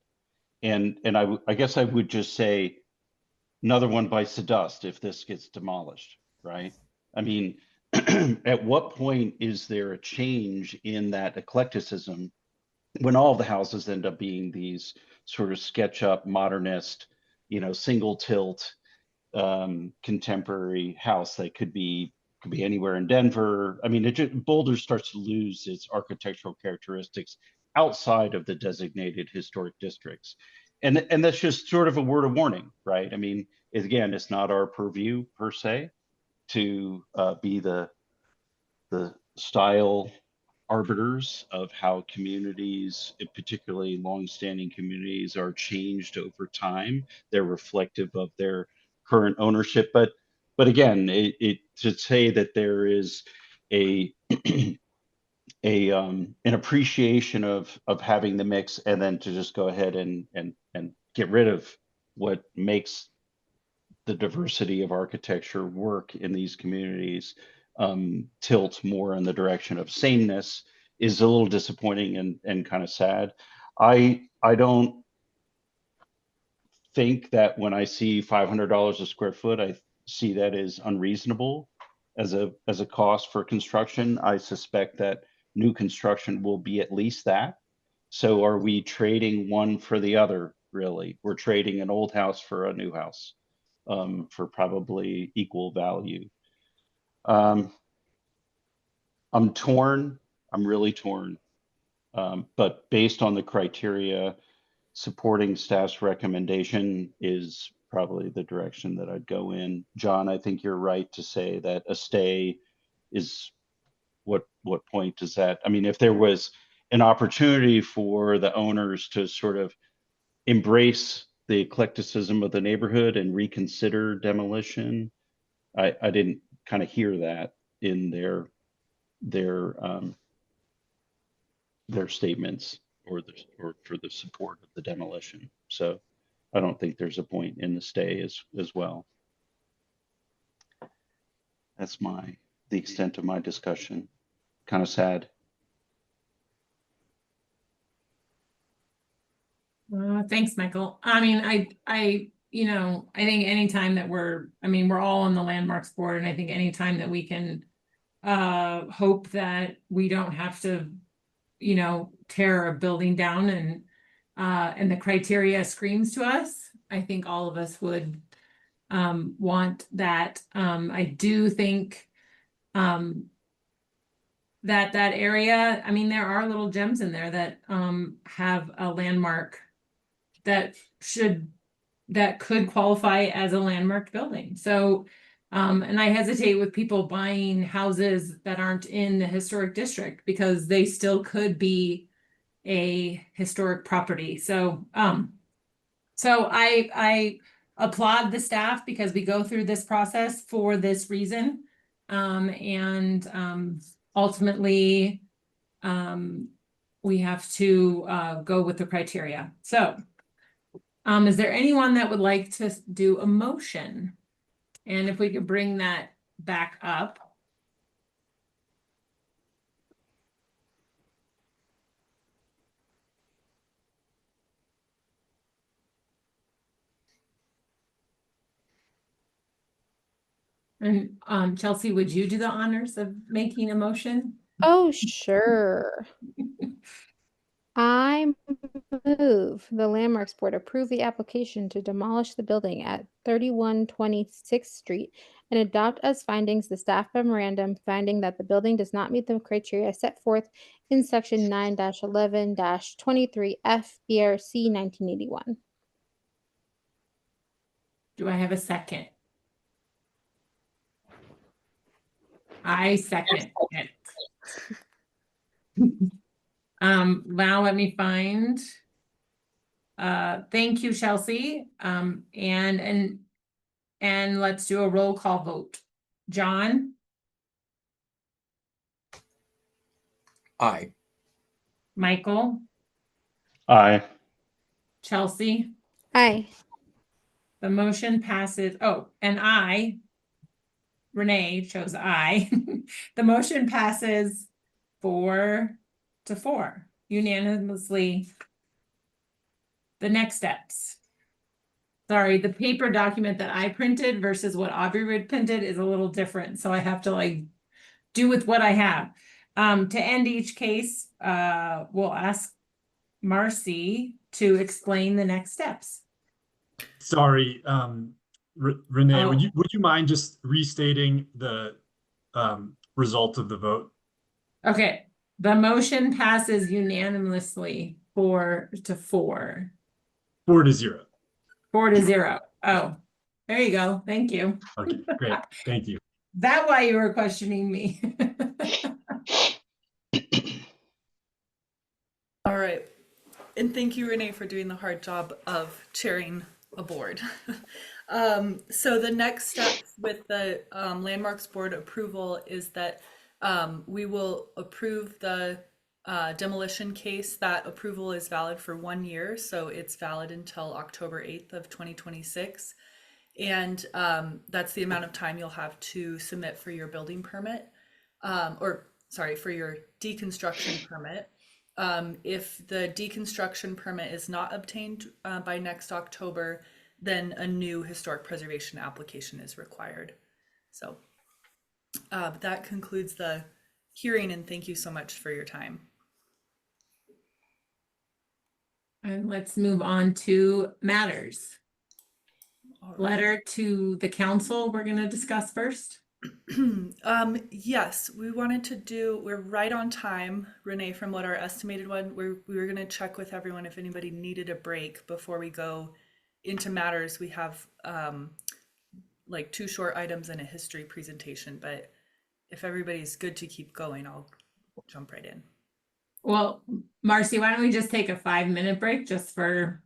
And I guess I would just say another one bites the dust if this gets demolished, right? I mean, at what point is there a change in that eclecticism when all the houses end up being these sort of SketchUp modernist, single tilt, contemporary house that could be anywhere in Denver. I mean, Boulder starts to lose its architectural characteristics outside of the designated historic districts. And that's just sort of a word of warning, right? I mean, again, it's not our purview per se to be the style arbiters of how communities, particularly longstanding communities, are changed over time. They're reflective of their current ownership, but again, it to say that there is a an appreciation of having the mix, and then to just go ahead and get rid of what makes the diversity of architecture work in these communities, tilt more in the direction of sameness, is a little disappointing and kind of sad. I don't think that when I see $500 a square foot, I see that as unreasonable as a cost for construction. I suspect that new construction will be at least that. So are we trading one for the other, really? We're trading an old house for a new house, for probably equal value. I'm torn. I'm really torn. But based on the criteria, supporting staff's recommendation is probably the direction that I'd go in. John, I think you're right to say that a stay is, what point does that, I mean, if there was an opportunity for the owners to sort of embrace the eclecticism of the neighborhood and reconsider demolition, I didn't kind of hear that in their statements or for the support of the demolition. So I don't think there's a point in the stay as well. That's the extent of my discussion. Kind of sad. Thanks, Michael. I mean, I think anytime that we're all on the landmarks board, and I think anytime that we can hope that we don't have to, tear a building down and the criteria screams to us, I think all of us would want that. I do think that area, there are little gems in there that have a landmark that could qualify as a landmark building. So, and I hesitate with people buying houses that aren't in the historic district because they still could be a historic property. So, I applaud the staff because we go through this process for this reason. Ultimately, we have to go with the criteria. So, is there anyone that would like to do a motion? And if we could bring that back up. And Chelsea, would you do the honors of making a motion? Oh, sure. I move the Landmarks Board approve the application to demolish the building at 3126th Street and adopt as findings the staff memorandum finding that the building does not meet the criteria set forth in section 9-11-23 F BRC 1981. Do I have a second? I second it. Now let me find. Thank you, Chelsea. And let's do a roll call vote. John? Aye. Michael? Aye. Chelsea? Aye. The motion passes. Oh, and Renee chose aye. The motion passes 4-4 unanimously. The next steps. Sorry, the paper document that I printed versus what Aubrey Wood printed is a little different. So I have to do with what I have. To end each case, we'll ask Marcy to explain the next steps. Sorry, Renee, would you mind just restating the result of the vote? Okay, the motion passes unanimously 4-4. 4-0. 4-0. Oh, there you go. Thank you. Okay, great. Thank you. That why you were questioning me. All right. And thank you, Renee, for doing the hard job of chairing a board. So the next step with the Landmarks Board approval is that We will approve the demolition case. That approval is valid for 1 year, so it's valid until October 8th of 2026. And that's the amount of time you'll have to submit for your building permit, or sorry, for your deconstruction permit. If the deconstruction permit is not obtained by next October, then a new historic preservation application is required. So that concludes the hearing, and thank you so much for your time. And let's move on to matters. All right. Letter to the council we're going to discuss first. Yes, we wanted to do, we're right on time, Renee, from what our estimated one, we were going to check with everyone if anybody needed a break before we go into matters. We have like 2 short items and a history presentation, but if everybody's good to keep going, I'll jump right in. Well, Marcy, why don't we just take a 5-minute break just for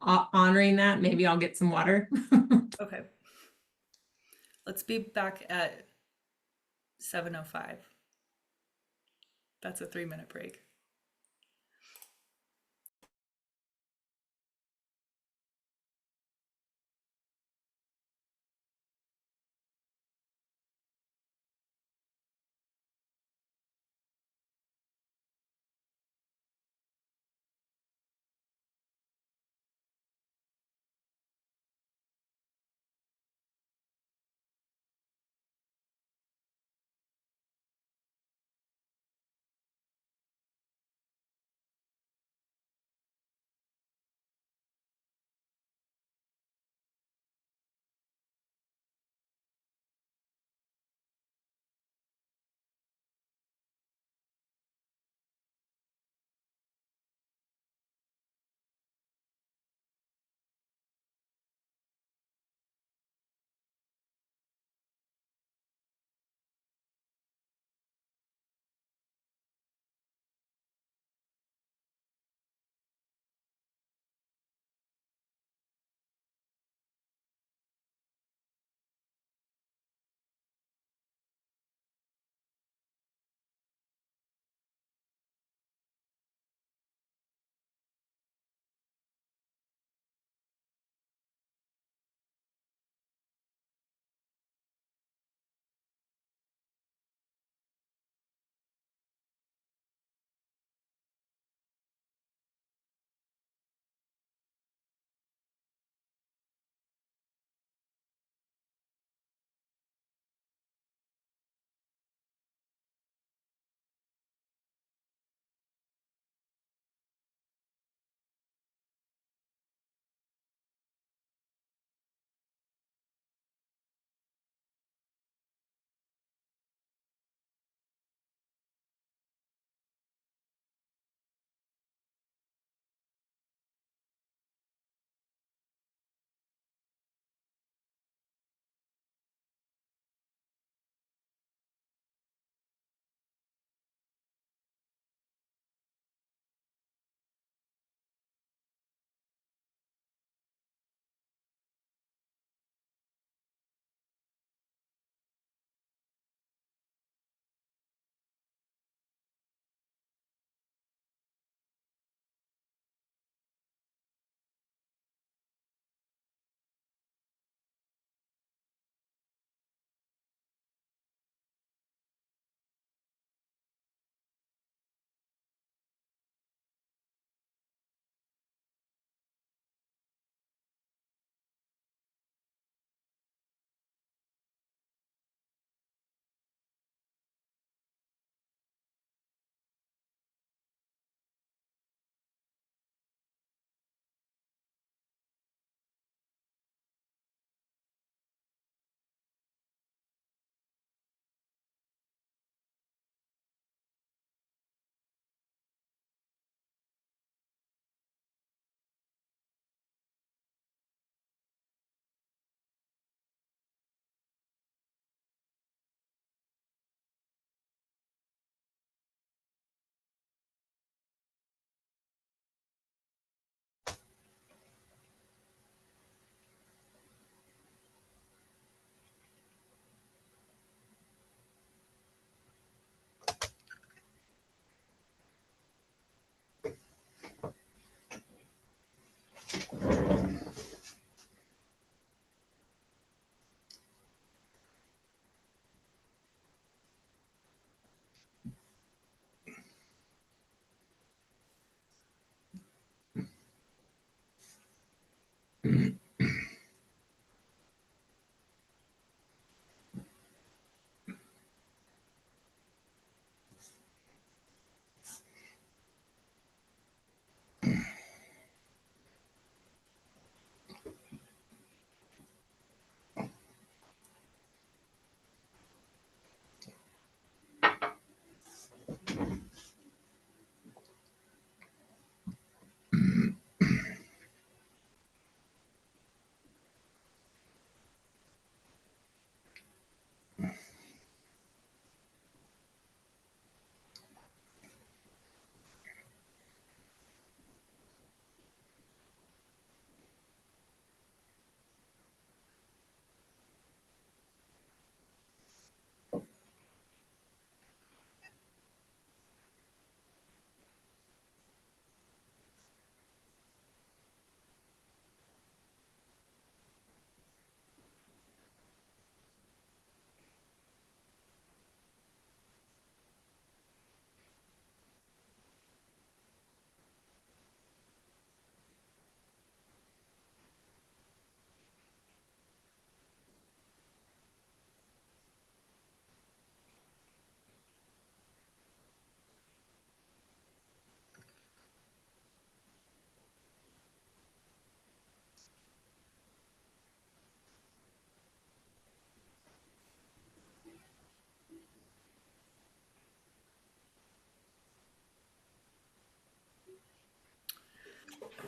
honoring that? Maybe I'll get some water. Okay. Let's be back at 7:05. That's a 3-minute break.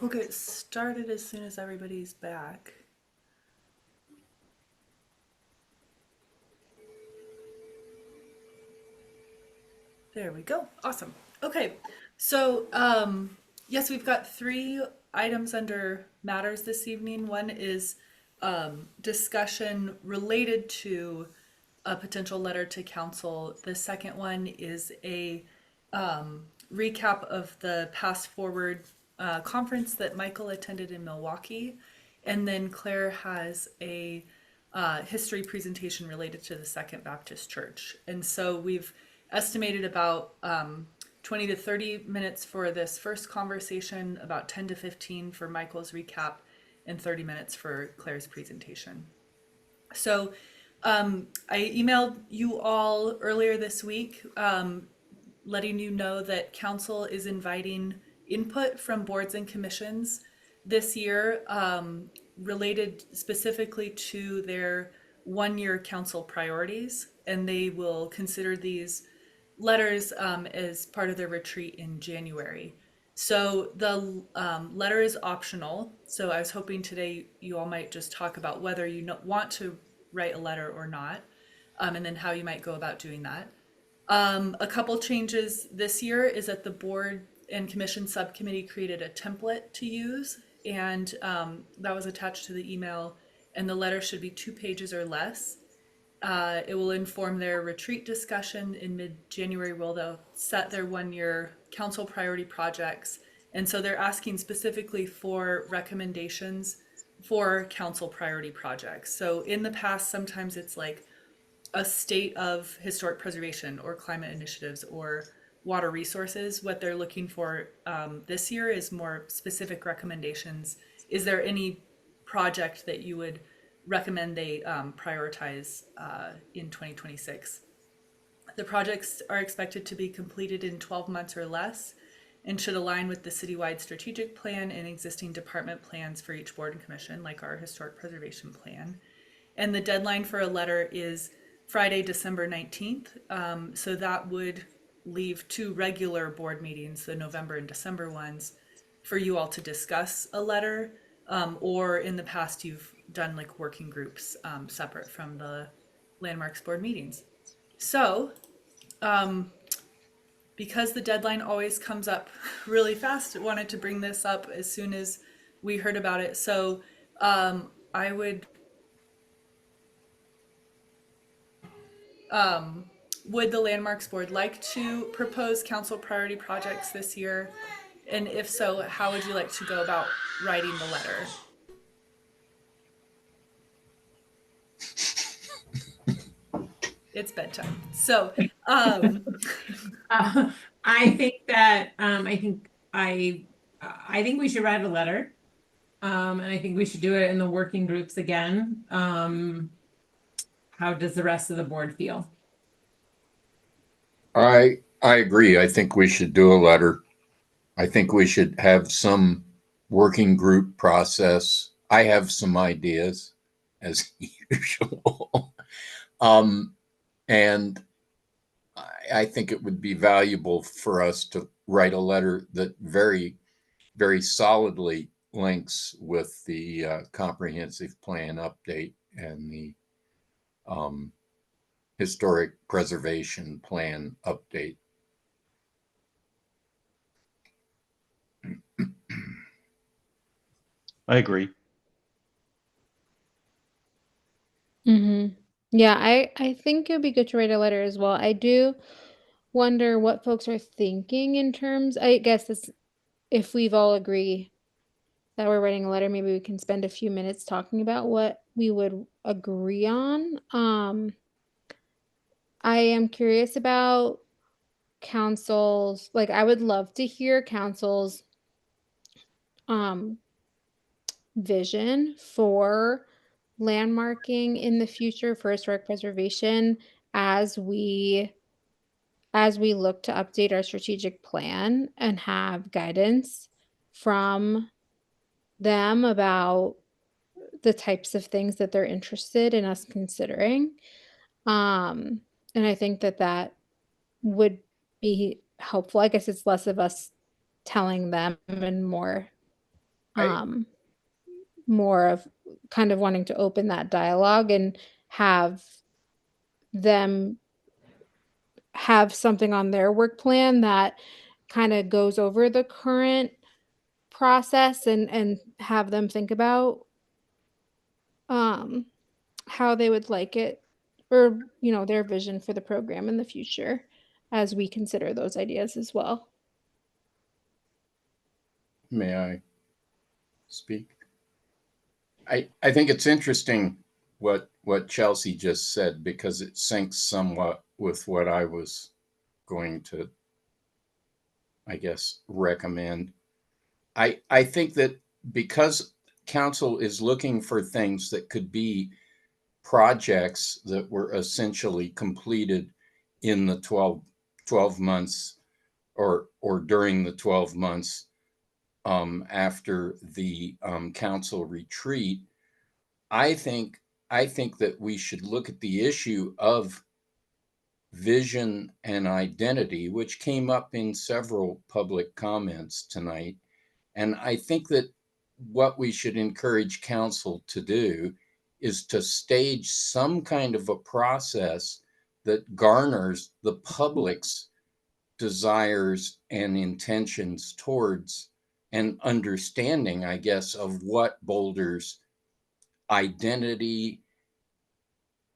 We'll get started as soon as everybody's back. There we go. Awesome. Okay. So, yes, we've got 3 items under matters this evening. One is discussion related to a potential letter to council. The second one is a recap of the Pass Forward conference that Michael attended in Milwaukee. And then Claire has a history presentation related to the Second Baptist Church. And so we've estimated about 20 to 30 minutes for this first conversation, about 10 to 15 for Michael's recap, and 30 minutes for Claire's presentation. So I emailed you all earlier this week, letting you know that council is inviting input from boards and commissions this year, related specifically to their one-year council priorities, and they will consider these letters as part of their retreat in January. So the letter is optional. So I was hoping today you all might just talk about whether you want to write a letter or not, and then how you might go about doing that. A couple changes this year is that the board and commission subcommittee created a template to use, and that was attached to the email, and the letter should be 2 pages or less. It will inform their retreat discussion in mid-January, where they'll set their one-year council priority projects. And so they're asking specifically for recommendations for council priority projects. So in the past, sometimes it's like a state of historic preservation or climate initiatives or water resources. What they're looking for this year is more specific recommendations. Is there any project that you would recommend they prioritize in 2026? The projects are expected to be completed in 12 months or less and should align with the citywide strategic plan and existing department plans for each board and commission, like our historic preservation plan. And the deadline for a letter is Friday, December 19th. So that would leave 2 regular board meetings, the November and December ones, for you all to discuss a letter. Or in the past, you've done like working groups separate from the Landmarks board meetings. So because the deadline always comes up really fast, I wanted to bring this up as soon as we heard about it. So I would the Landmarks board like to propose council priority projects this year? And if so, how would you like to go about writing the letter? It's bedtime. So I think that I think we should write a letter. And I think we should do it in the working groups again. How does the rest of the board feel? I agree. I think we should do a letter. I think we should have some working group process. I have some ideas, as usual. And I think it would be valuable for us to write a letter that very, very solidly links with the comprehensive plan update and the historic preservation plan update. I agree. Yeah, I think it would be good to write a letter as well. I do wonder what folks are thinking in terms, I guess this, if we've all agree that we're writing a letter, maybe we can spend a few minutes talking about what we would agree on. I am curious about council's, like I would love to hear council's vision for landmarking in the future for historic preservation as we look to update our strategic plan and have guidance from them about the types of things that they're interested in us considering. And I think that would be helpful. I guess it's less of us telling them and more more of kind of wanting to open that dialogue and have them have something on their work plan that kind of goes over the current process and have them think about um how they would like it, or their vision for the program in the future as we consider those ideas as well. May I speak? I think it's interesting what Chelsea just said, because it syncs somewhat with what I was going to, I guess, recommend. I think that because council is looking for things that could be projects that were essentially completed in the 12 months or during the 12 months after the council retreat, I think that we should look at the issue of vision and identity, which came up in several public comments tonight. And I think that what we should encourage council to do is to stage some kind of a process that garners the public's desires and intentions towards an understanding, I guess, of what Boulder's identity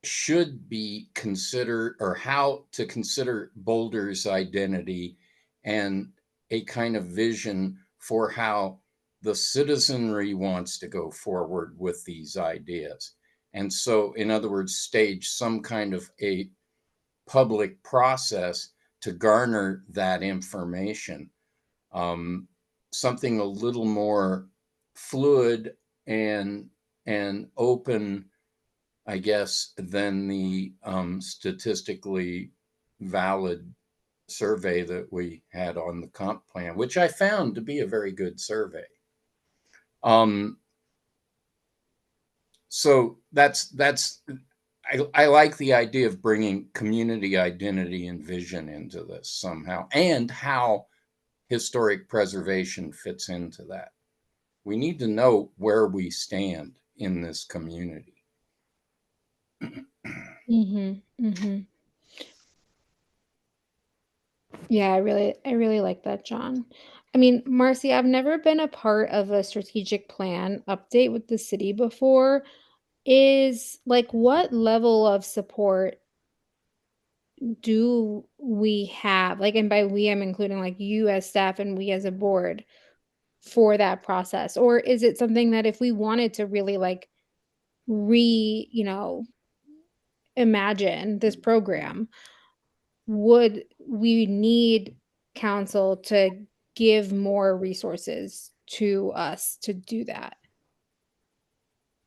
should be considered, or how to consider Boulder's identity, and a kind of vision for how the citizenry wants to go forward with these ideas. And so, in other words, stage some kind of a public process to garner that information. Something a little more fluid and open, I guess, than the statistically valid survey that we had on the comp plan, which I found to be a very good survey. So I like the idea of bringing community identity and vision into this somehow, and how historic preservation fits into that. We need to know where we stand in this community. Yeah, I really like that, John. I mean, Marcy, I've never been a part of a strategic plan update with the city before. Is like, what level of support do we have? Like, and by we, I'm including like you as staff and we as a board for that process. Or is it something that if we wanted to really like imagine this program, would we need council to give more resources to us to do that?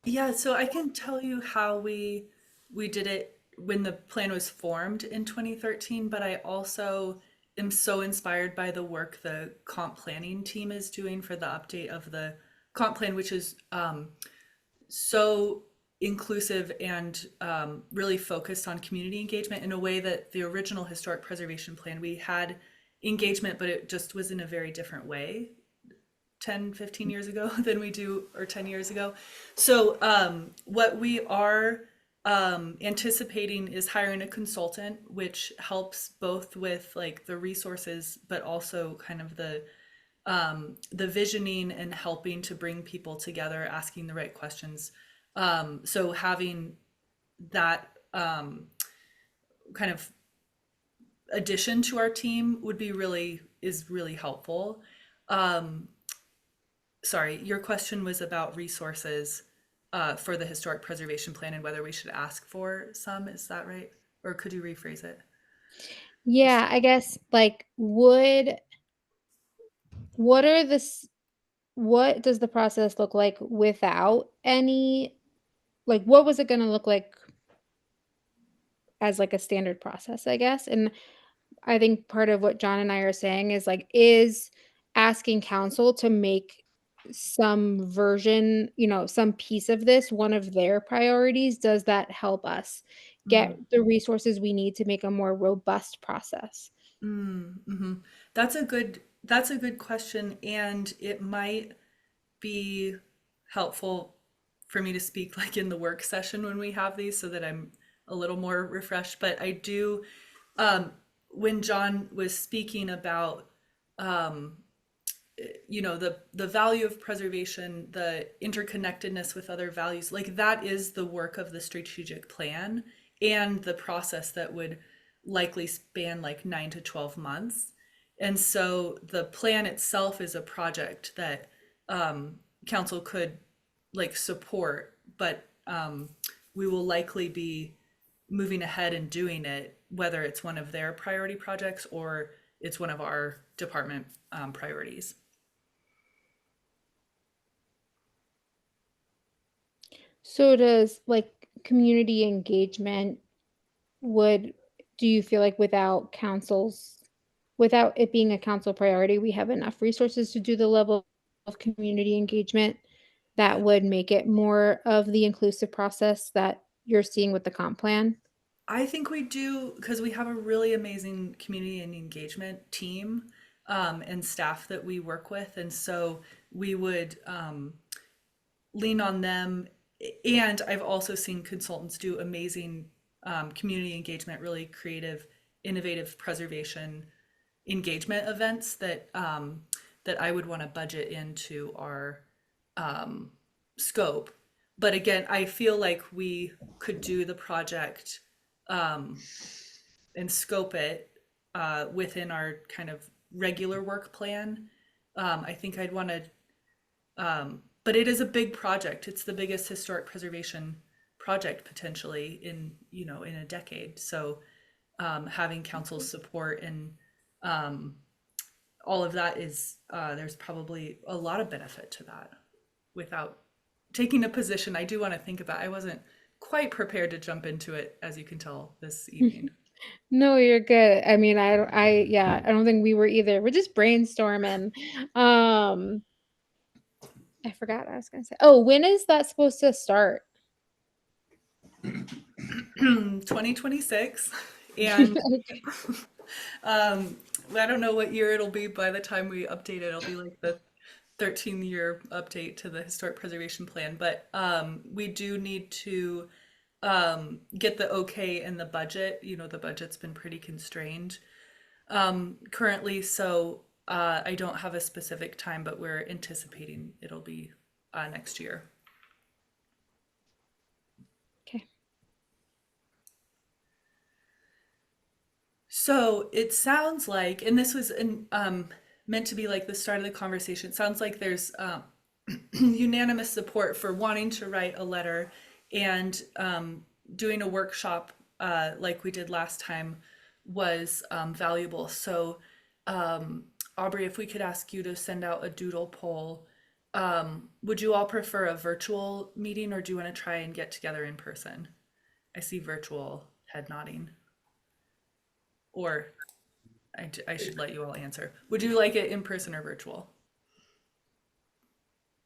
Yeah, so I can tell you how we did it when the plan was formed in 2013, but I also am so inspired by the work the comp planning team is doing for the update of the comp plan, which is so inclusive and really focused on community engagement in a way that the original historic preservation plan, we had engagement, but it just was in a very different way 10-15 years ago than we do, or 10 years ago. So what we are anticipating is hiring a consultant, which helps both with like the resources, but also kind of the visioning and helping to bring people together, asking the right questions. So having that kind of addition to our team is really helpful. Sorry, your question was about resources for the historic preservation plan and whether we should ask for some, is that right? Or could you rephrase it? Yeah, I guess like what does the process look like without any, like what was it going to look like as like a standard process, I guess? And I think part of what John and I are saying is like, is asking council to make some version, some piece of this one of their priorities, does that help us get the resources we need to make a more robust process? That's a good question, and it might be helpful for me to speak like in the work session when we have these so that I'm a little more refreshed. But I do, when John was speaking about, you know, the value of preservation, the interconnectedness with other values, like that is the work of the strategic plan and the process that would likely span like 9 to 12 months. And so the plan itself is a project that council could like support, but we will likely be moving ahead and doing it, whether it's one of their priority projects or it's one of our department priorities. So does like community engagement do you feel like without it being a council priority, we have enough resources to do the level of community engagement that would make it more of the inclusive process that you're seeing with the comp plan? I think we do, because we have a really amazing community and engagement team and staff that we work with. And so we would lean on them. And I've also seen consultants do amazing community engagement, really creative, innovative preservation engagement events that that I would want to budget into our scope. But again, I feel like we could do the project and scope it within our kind of regular work plan. I think I'd want to, but it is a big project. It's the biggest historic preservation project potentially in, you know, in a decade. So having council's support and all of that is, there's probably a lot of benefit to that. Without taking a position, I do want to think about, I wasn't quite prepared to jump into it, as you can tell this evening. No, you're good. I mean, yeah, I don't think we were either. We're just brainstorming. I forgot what I was gonna say. Oh, when is that supposed to start? 2026. And I don't know what year it'll be by the time we update it. It'll be like the 13-year update to the historic preservation plan. But we do need to get the okay in the budget. You know, the budget's been pretty constrained currently. So I don't have a specific time, but we're anticipating it'll be next year. Okay. So it sounds like, and this was meant to be like the start of the conversation, it sounds like there's unanimous support for wanting to write a letter and doing a workshop like we did last time was valuable. So Aubrey, if we could ask you to send out a doodle poll, would you all prefer a virtual meeting or do you want to try and get together in person? I see virtual head nodding. Or I should let you all answer. Would you like it in person or virtual?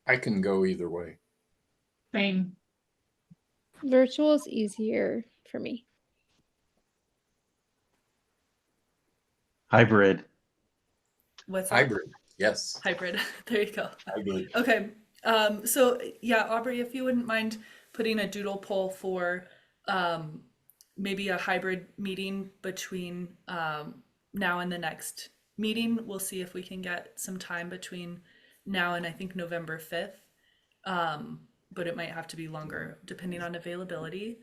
I can go either way. Same. Virtual is easier for me. Hybrid. What's that? Hybrid, yes. Hybrid. There you go. Hybrid. Okay. So yeah, Aubrey, if you wouldn't mind putting a doodle poll for maybe a hybrid meeting between now and the next meeting. We'll see if we can get some time between now and I think November 5th. But it might have to be longer depending on availability.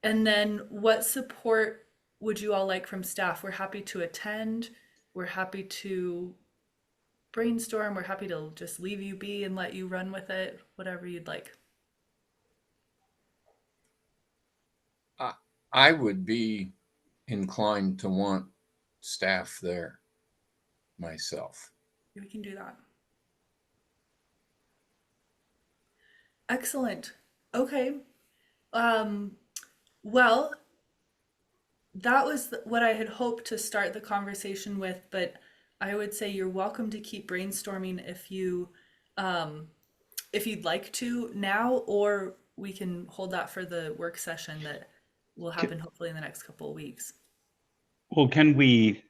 And then what support would you all like from staff? We're happy to attend. We're happy to brainstorm. We're happy to just leave you be and let you run with it, whatever you'd like. I would be inclined to want staff there myself. We can do that. Excellent. Okay. Well, that was what I had hoped to start the conversation with, but I would say you're welcome to keep brainstorming if you if you'd like to now, or we can hold that for the work session that will happen hopefully in the next couple of weeks. Well, can we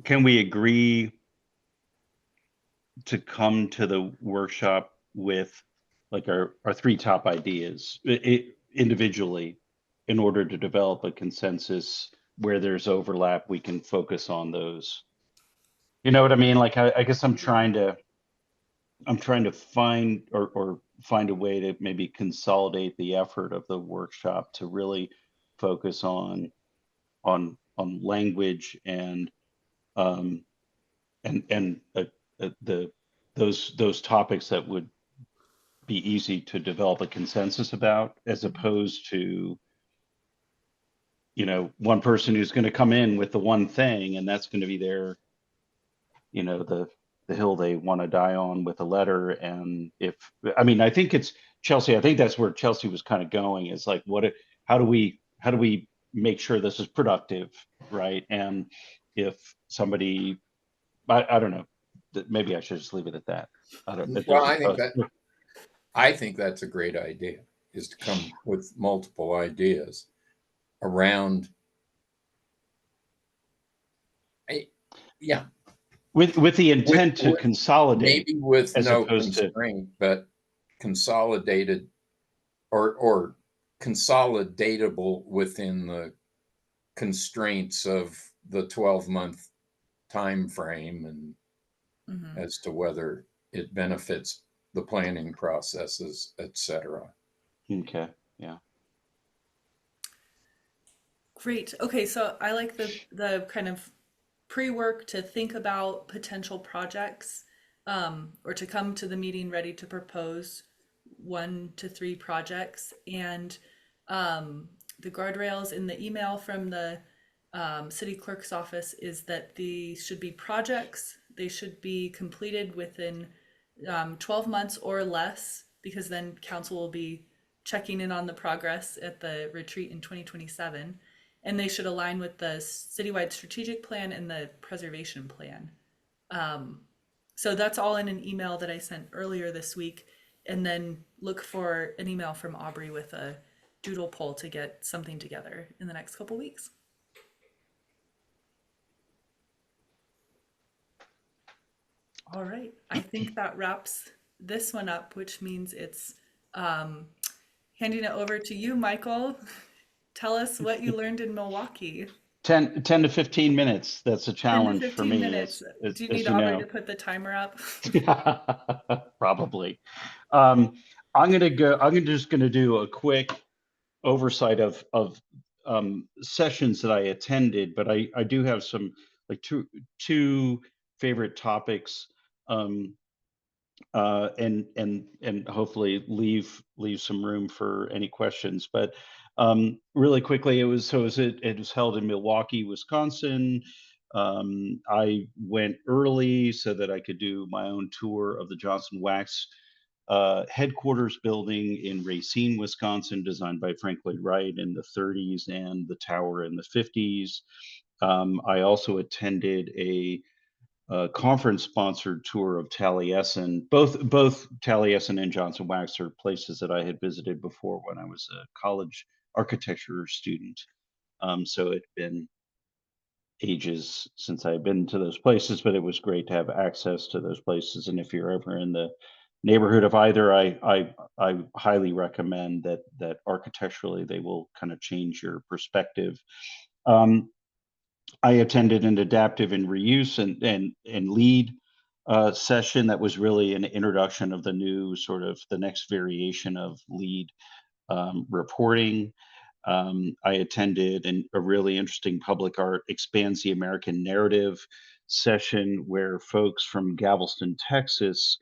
agree to come to the workshop with like our three top ideas individually in order to develop a consensus. Where there's overlap, we can focus on those. You know what I mean? Like I guess I'm trying to find or find a way to maybe consolidate the effort of the workshop to really focus on language and the those topics that would be easy to develop a consensus about, as opposed to, you know, one person who's going to come in with the one thing and that's going to be their, you know, the hill they want to die on with a letter. And if, I mean, I think it's Chelsea, I think that's where Chelsea was kind of going, is like, how do we make sure this is productive, right? And if somebody, I don't know, maybe I should just leave it at that. I don't. Well, I think that's a great idea, is to come with multiple ideas around. Yeah. With the intent to consolidate, maybe with as no opposed constraint, but consolidated or consolidatable within the constraints of the 12-month time frame, and as to whether it benefits the planning processes, etc. Okay. Yeah. Great. Okay, so I like the kind of pre-work to think about potential projects, or to come to the meeting ready to propose 1 to 3 projects, and the guardrails in the email from the city clerk's office is that these should be projects. They should be completed within 12 months or less, because then council will be checking in on the progress at the retreat in 2027. And they should align with the citywide strategic plan and the preservation plan. So that's all in an email that I sent earlier this week. And then look for an email from Aubrey with a doodle poll to get something together in the next couple weeks. All right, I think that wraps this one up, which means it's handing it over to you, Michael. Tell us what you learned in Milwaukee. 10 to 15 minutes. That's a 10 to challenge for 15 me. minutes. As Do you need you Aubrey know. to put the timer up? Probably. I'm just gonna do a quick oversight of sessions that I attended, but I do have some like two favorite topics, and hopefully leave some room for any questions. But really quickly, it was held in Milwaukee, Wisconsin. I went early so that I could do my own tour of the Johnson Wax headquarters building in Racine, Wisconsin, designed by Frank Lloyd Wright in the 30s, and the tower in the 50s. I also attended a conference-sponsored tour of Taliesin. Both Taliesin and Johnson Wax are places that I had visited before when I was a college architecture student. So it'd been ages since I had been to those places, but it was great to have access to those places. And if you're ever in the neighborhood of either, I highly recommend that architecturally they will kind of change your perspective. I attended an adaptive and reuse and LEED session that was really an introduction of the new sort of the next variation of LEED reporting. I attended a really interesting public art expands the American narrative session where folks from Galveston, Texas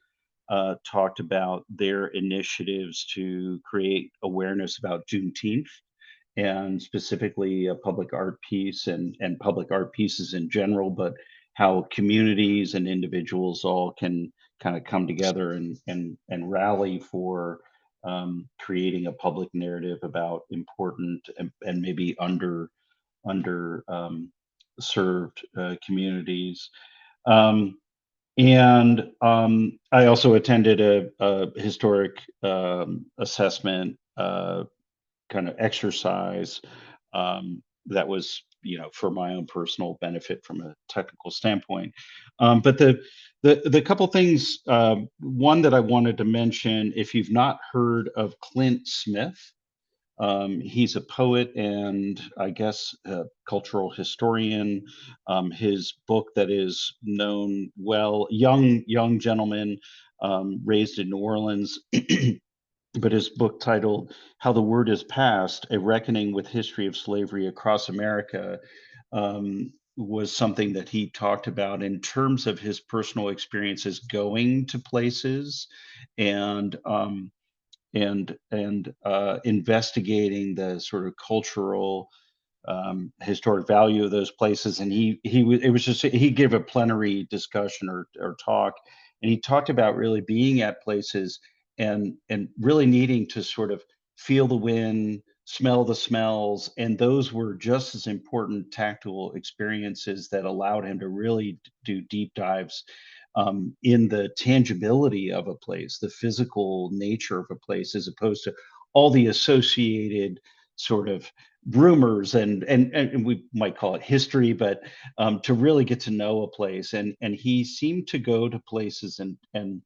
talked about their initiatives to create awareness about Juneteenth, and specifically a public art piece and public art pieces in general, but how communities and individuals all can kind of come together and rally for creating a public narrative about important and maybe under served communities. I also attended a historic assessment kind of exercise that was for my own personal benefit from a technical standpoint. But the couple things, one that I wanted to mention, if you've not heard of Clint Smith, he's a poet and I guess a cultural historian. His book that is known well, young gentleman, raised in New Orleans, but his book titled How the Word Is Passed, A Reckoning with History of Slavery Across America, was something that he talked about in terms of his personal experiences going to places and investigating the sort of cultural historic value of those places. And he gave a plenary discussion or talk, and he talked about really being at places and really needing to sort of feel the wind, smell the smells, and those were just as important tactile experiences that allowed him to really do deep dives in the tangibility of a place, the physical nature of a place, as opposed to all the associated sort of rumors and we might call it history, but to really get to know a place. And he seemed to go to places and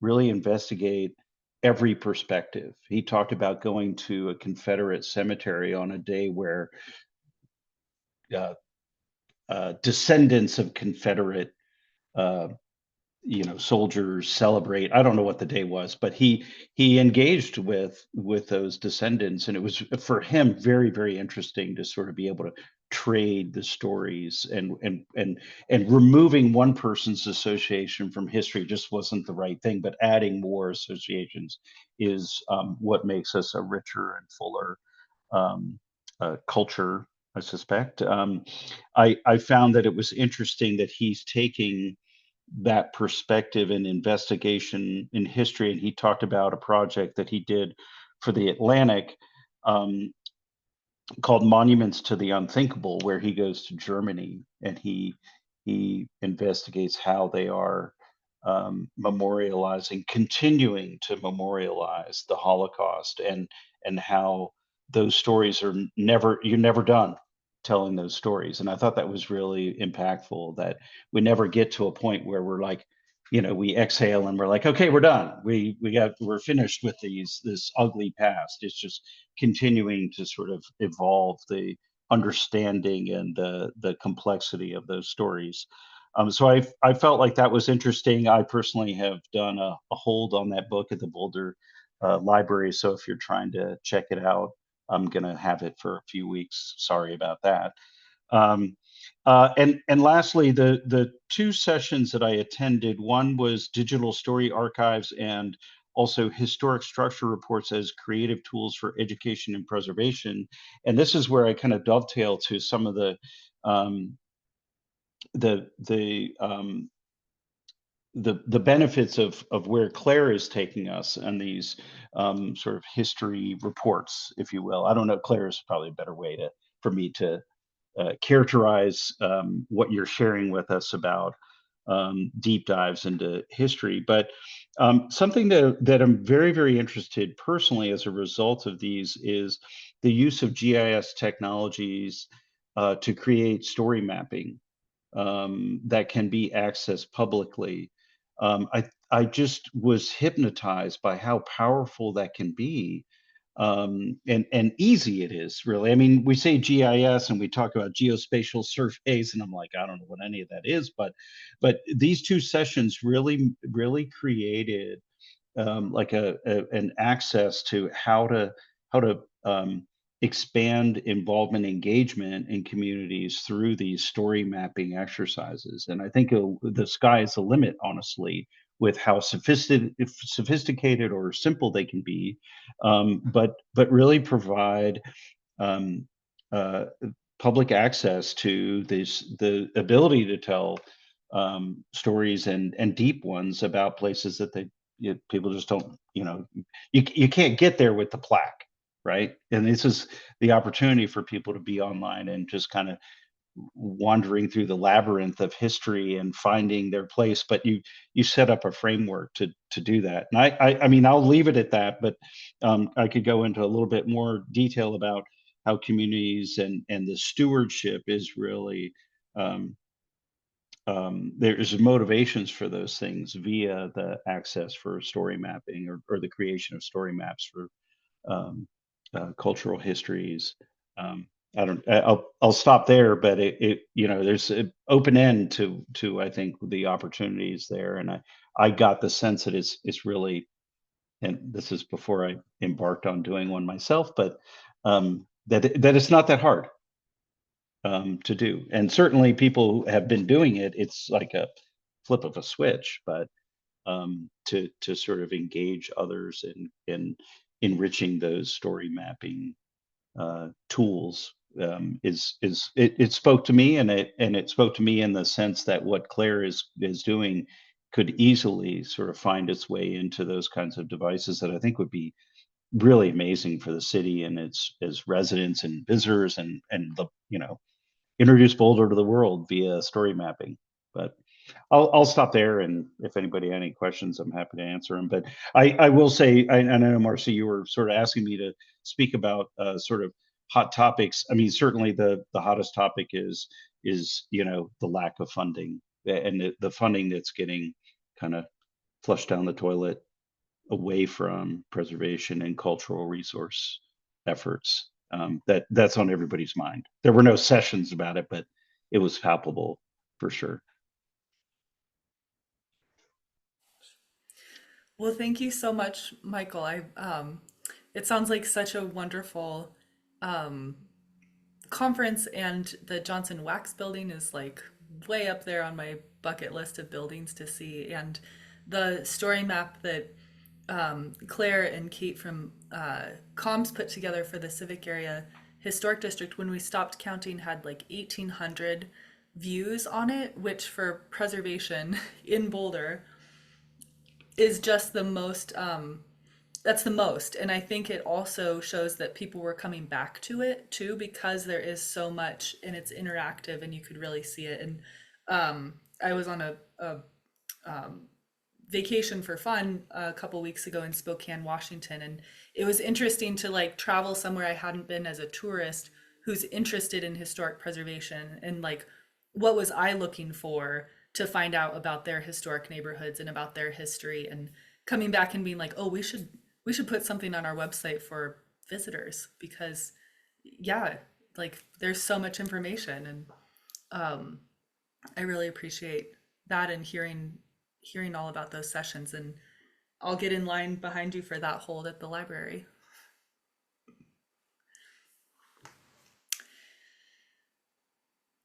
really investigate every perspective. He talked about going to a Confederate cemetery on a day where descendants of Confederate soldiers celebrate. I don't know what the day was, but he engaged with those descendants, and it was for him very, very interesting to sort of be able to trade the stories and removing one person's association from history just wasn't the right thing, but adding more associations is what makes us a richer and fuller culture, I suspect. I found that it was interesting that he's taking that perspective and investigation in history, and he talked about a project that he did for the Atlantic called Monuments to the Unthinkable, where he goes to Germany and he investigates how they are continuing to memorialize the Holocaust, and how those stories are you're never done telling those stories. And I thought that was really impactful, that we never get to a point where we're like, we exhale and we're like, okay, we're done. We're finished with this ugly past. It's just continuing to sort of evolve the understanding and the complexity of those stories. So I felt like that was interesting. I personally have done a hold on that book at the Boulder Library. So if you're trying to check it out, I'm going to have it for a few weeks. Sorry about that. And lastly, the two sessions that I attended, one was Digital Story Archives and also Historic Structure Reports as Creative Tools for Education and Preservation. And this is where I kind of dovetail to some of the benefits of where Claire is taking us and these sort of history reports, if you will. I don't know, Claire is probably a better way for me to characterize what you're sharing with us about deep dives into history. But something that I'm very, very interested personally as a result of these is the use of GIS technologies to create story mapping that can be accessed publicly. I just was hypnotized by how powerful that can be, and easy it is, really. I mean, we say GIS and we talk about geospatial surveys, and I'm like, I don't know what any of that is, but these two sessions really created like an access to how to expand involvement, engagement in communities through these story mapping exercises. And I think the sky is the limit, honestly, with how sophisticated or simple they can be, but really provide public access to the ability to tell stories and deep ones about places that people just don't, you can't get there with the plaque, right? And this is the opportunity for people to be online and just kind of wandering through the labyrinth of history and finding their place, but you set up a framework to do that. And I mean, I'll leave it at that, but I could go into a little bit more detail about how communities and the stewardship is really there's motivations for those things via the access for story mapping or the creation of story maps for um, cultural histories. Um, I'll stop there, but there's an open end to I think the opportunities there, and I got the sense that it's really, and this is before I embarked on doing one myself, but that it's not that hard to do. And certainly people who have been doing it, it's like a flip of a switch, but to sort of engage others in enriching those story mapping tools it spoke to me, and it spoke to me in the sense that what Claire is doing could easily sort of find its way into those kinds of devices that I think would be really amazing for the city and its residents and visitors and the introduce Boulder to the world via story mapping. But I'll stop there, and if anybody had any questions, I'm happy to answer them. But I will say, and I know Marcy, you were sort of asking me to speak about sort of hot topics. I mean, certainly the hottest topic is the lack of funding and the funding that's getting kind of flushed down the toilet away from preservation and cultural resource efforts. That's on everybody's mind. There were no sessions about it, but it was palpable for sure. Well, thank you so much, Michael. It sounds like such a wonderful um, conference, and the Johnson Wax building is like way up there on my bucket list of buildings to see. And the story map that Claire and Kate from Comms put together for the Civic Area Historic District, when we stopped counting, had like 1,800 views on it, which for preservation in Boulder is just the most that's the most. And I think it also shows that people were coming back to it too, because there is so much and it's interactive and you could really see it. And I was on a vacation for fun a couple weeks ago in Spokane, Washington, and it was interesting to like travel somewhere I hadn't been as a tourist who's interested in historic preservation, and like what was I looking for to find out about their historic neighborhoods and about their history, and coming back and being like, oh, we should put something on our website for visitors, because yeah, like there's so much information. And I really appreciate that, and hearing all about those sessions. And I'll get in line behind you for that hold at the library.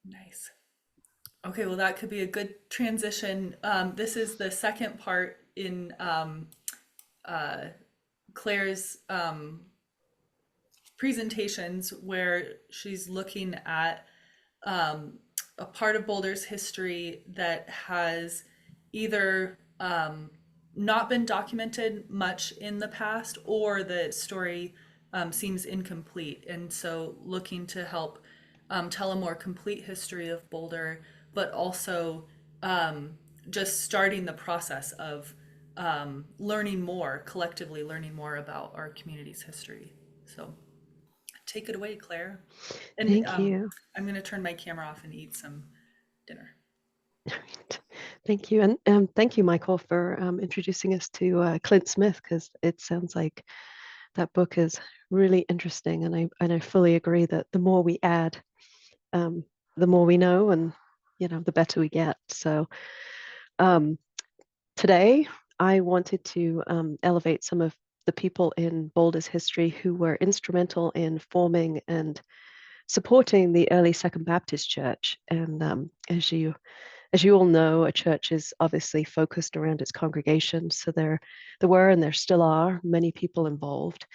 Nice. Okay, well, that could be a good transition. This is the second part in Claire's presentations, where she's looking at a part of Boulder's history that has either not been documented much in the past, or the story seems incomplete. And so looking to help tell a more complete history of Boulder, but also just starting the process of collectively learning more about our community's history. So take it away, Claire. And Thank you. I'm going to turn my camera off and eat some dinner. Thank you. And thank you, Michael, for introducing us to Clint Smith, because it sounds like that book is really interesting. And I fully agree that the more we add, the more we know, and the better we get. So today I wanted to elevate some of the people in Boulder's history who were instrumental in forming and supporting the early Second Baptist Church. And as you all know, a church is obviously focused around its congregation. So there were, and there still are, many people involved.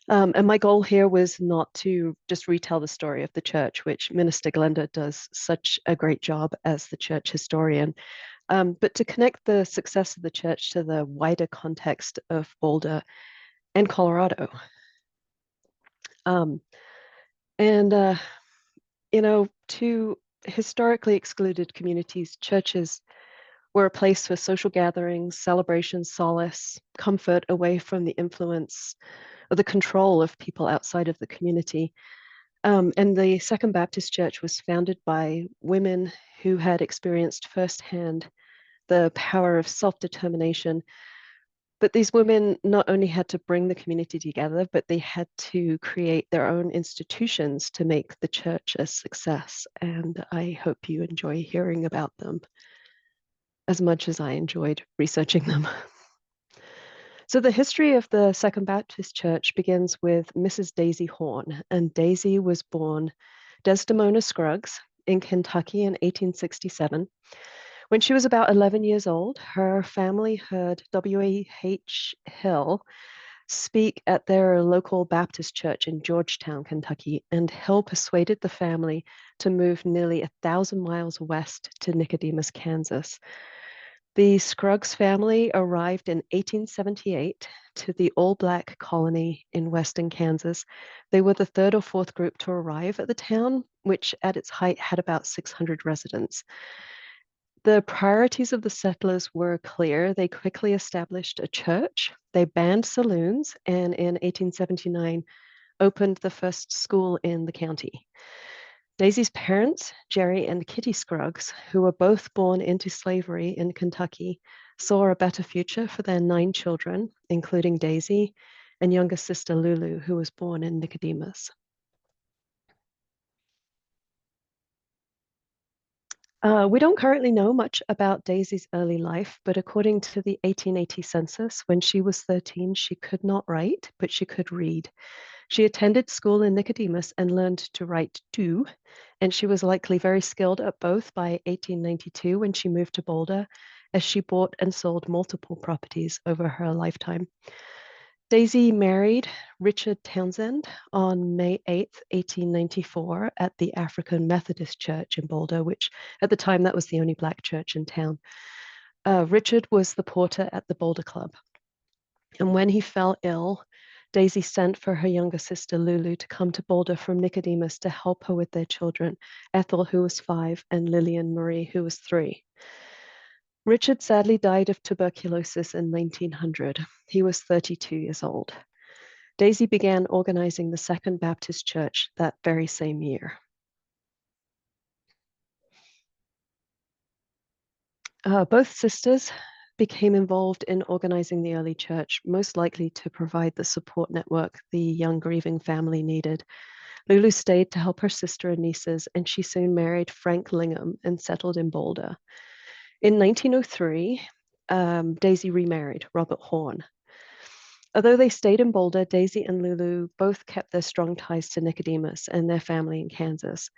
And my goal here was not to just retell the story of the church, which Minister Glenda does such a great job as the church historian, but to connect the success of the church to the wider context of Boulder and Colorado. To historically excluded communities, churches were a place for social gatherings, celebrations, solace, comfort away from the influence or the control of people outside of the community. And the Second Baptist Church was founded by women who had experienced firsthand the power of self-determination. But these women not only had to bring the community together, but they had to create their own institutions to make the church a success. And I hope you enjoy hearing about them as much as I enjoyed researching them. So the history of the Second Baptist Church begins with Mrs. Daisy Horn, and Daisy was born Desdemona Scruggs in Kentucky in 1867. When she was about 11 years old, her family heard W.H. Hill speak at their local Baptist church in Georgetown, Kentucky, and Hill persuaded the family to move nearly 1,000 miles west to Nicodemus, Kansas. The Scruggs family arrived in 1878 to the all-black colony in western Kansas. They were the third or fourth group to arrive at the town, which at its height had about 600 residents. The priorities of the settlers were clear. They quickly established a church, they banned saloons, and in 1879 opened the first school in the county. Daisy's parents, Jerry and Kitty Scruggs, who were both born into slavery in Kentucky, saw a better future for their 9 children, including Daisy and younger sister Lulu, who was born in Nicodemus. We don't currently know much about Daisy's early life, but according to the 1880 census, when she was 13, she could not write, but she could read. She attended school in Nicodemus and learned to write do, and she was likely very skilled at both by 1892 when she moved to Boulder, as she bought and sold multiple properties over her lifetime. Daisy married Richard Townsend on May 8th, 1894 at the African Methodist Church in Boulder, which at the time that was the only Black church in town. Richard was the porter at the Boulder Club. And when he fell ill, Daisy sent for her younger sister Lulu to come to Boulder from Nicodemus to help her with their children, Ethel, who was 5, and Lillian Marie, who was 3. Richard sadly died of tuberculosis in 1900. He was 32 years old. Daisy began organizing the Second Baptist Church that very same year. Both sisters became involved in organizing the early church, most likely to provide the support network the young grieving family needed. Lulu stayed to help her sister and nieces, and she soon married Frank Lingham and settled in Boulder. In 1903, Daisy remarried Robert Horn. Although they stayed in Boulder, Daisy and Lulu both kept their strong ties to Nicodemus and their family in Kansas.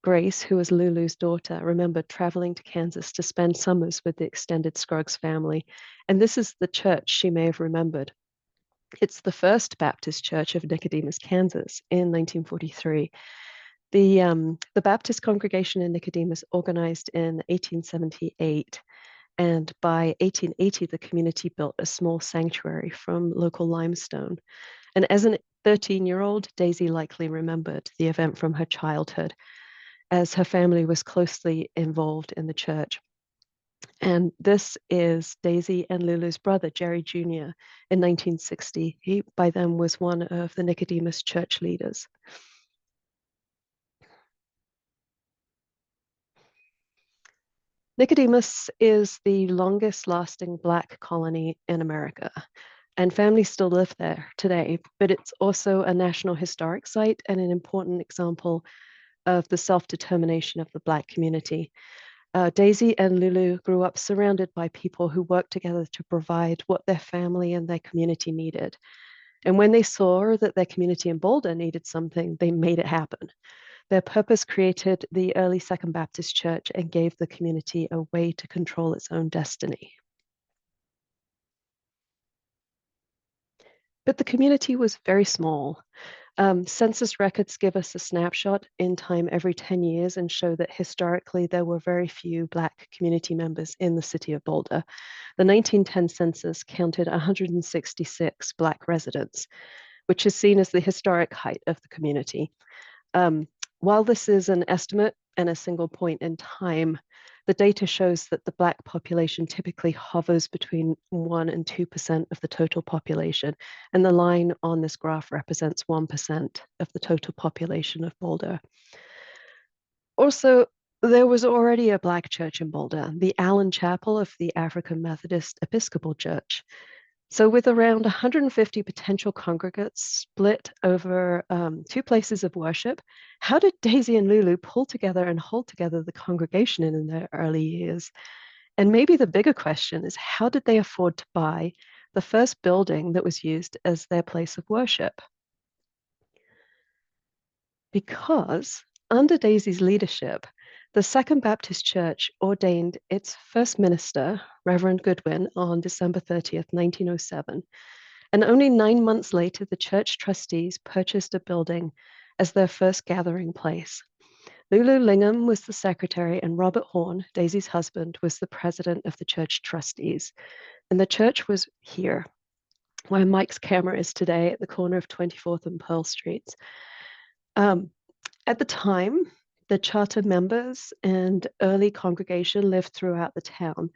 Grace, who was Lulu's daughter, remembered traveling to Kansas to spend summers with the extended Scruggs family, and this is the church she may have remembered. It's the First Baptist Church of Nicodemus, Kansas in 1943. The Baptist congregation in Nicodemus organized in 1878, and by 1880, the community built a small sanctuary from local limestone. And as a 13-year-old, Daisy likely remembered the event from her childhood, as her family was closely involved in the church. And this is Daisy and Lulu's brother, Jerry Jr., in 1960. He, by then, was one of the Nicodemus church leaders. Nicodemus is the longest lasting Black colony in America, and families still live there today, but it's also a National Historic Site and an important example of the self-determination of the Black community. Daisy and Lulu grew up surrounded by people who worked together to provide what their family and their community needed. And when they saw that their community in Boulder needed something, they made it happen. Their purpose created the early Second Baptist Church and gave the community a way to control its own destiny. But the community was very small. Census records give us a snapshot in time every 10 years and show that historically there were very few Black community members in the city of Boulder. The 1910 census counted 166 Black residents, which is seen as the historic height of the community. While this is an estimate and a single point in time, The data shows that the Black population typically hovers between 1 and 2% of the total population, and the line on this graph represents 1% of the total population of Boulder. Also, there was already a Black church in Boulder, the Allen Chapel of the African Methodist Episcopal Church. So with around 150 potential congregates split over 2 places of worship, how did Daisy and Lulu pull together and hold together the congregation in their early years? And maybe the bigger question is, how did they afford to buy the first building that was used as their place of worship? Because under Daisy's leadership, the Second Baptist Church ordained its first minister, Reverend Goodwin, on December 30th, 1907. And only 9 months later, the church trustees purchased a building as their first gathering place. Lulu Lingham was the secretary, and Robert Horn, Daisy's husband, was the president of the church trustees. And the church was here, where Mike's camera is today at the corner of 24th and Pearl Streets. At the time, the charter members and early congregation lived throughout the town.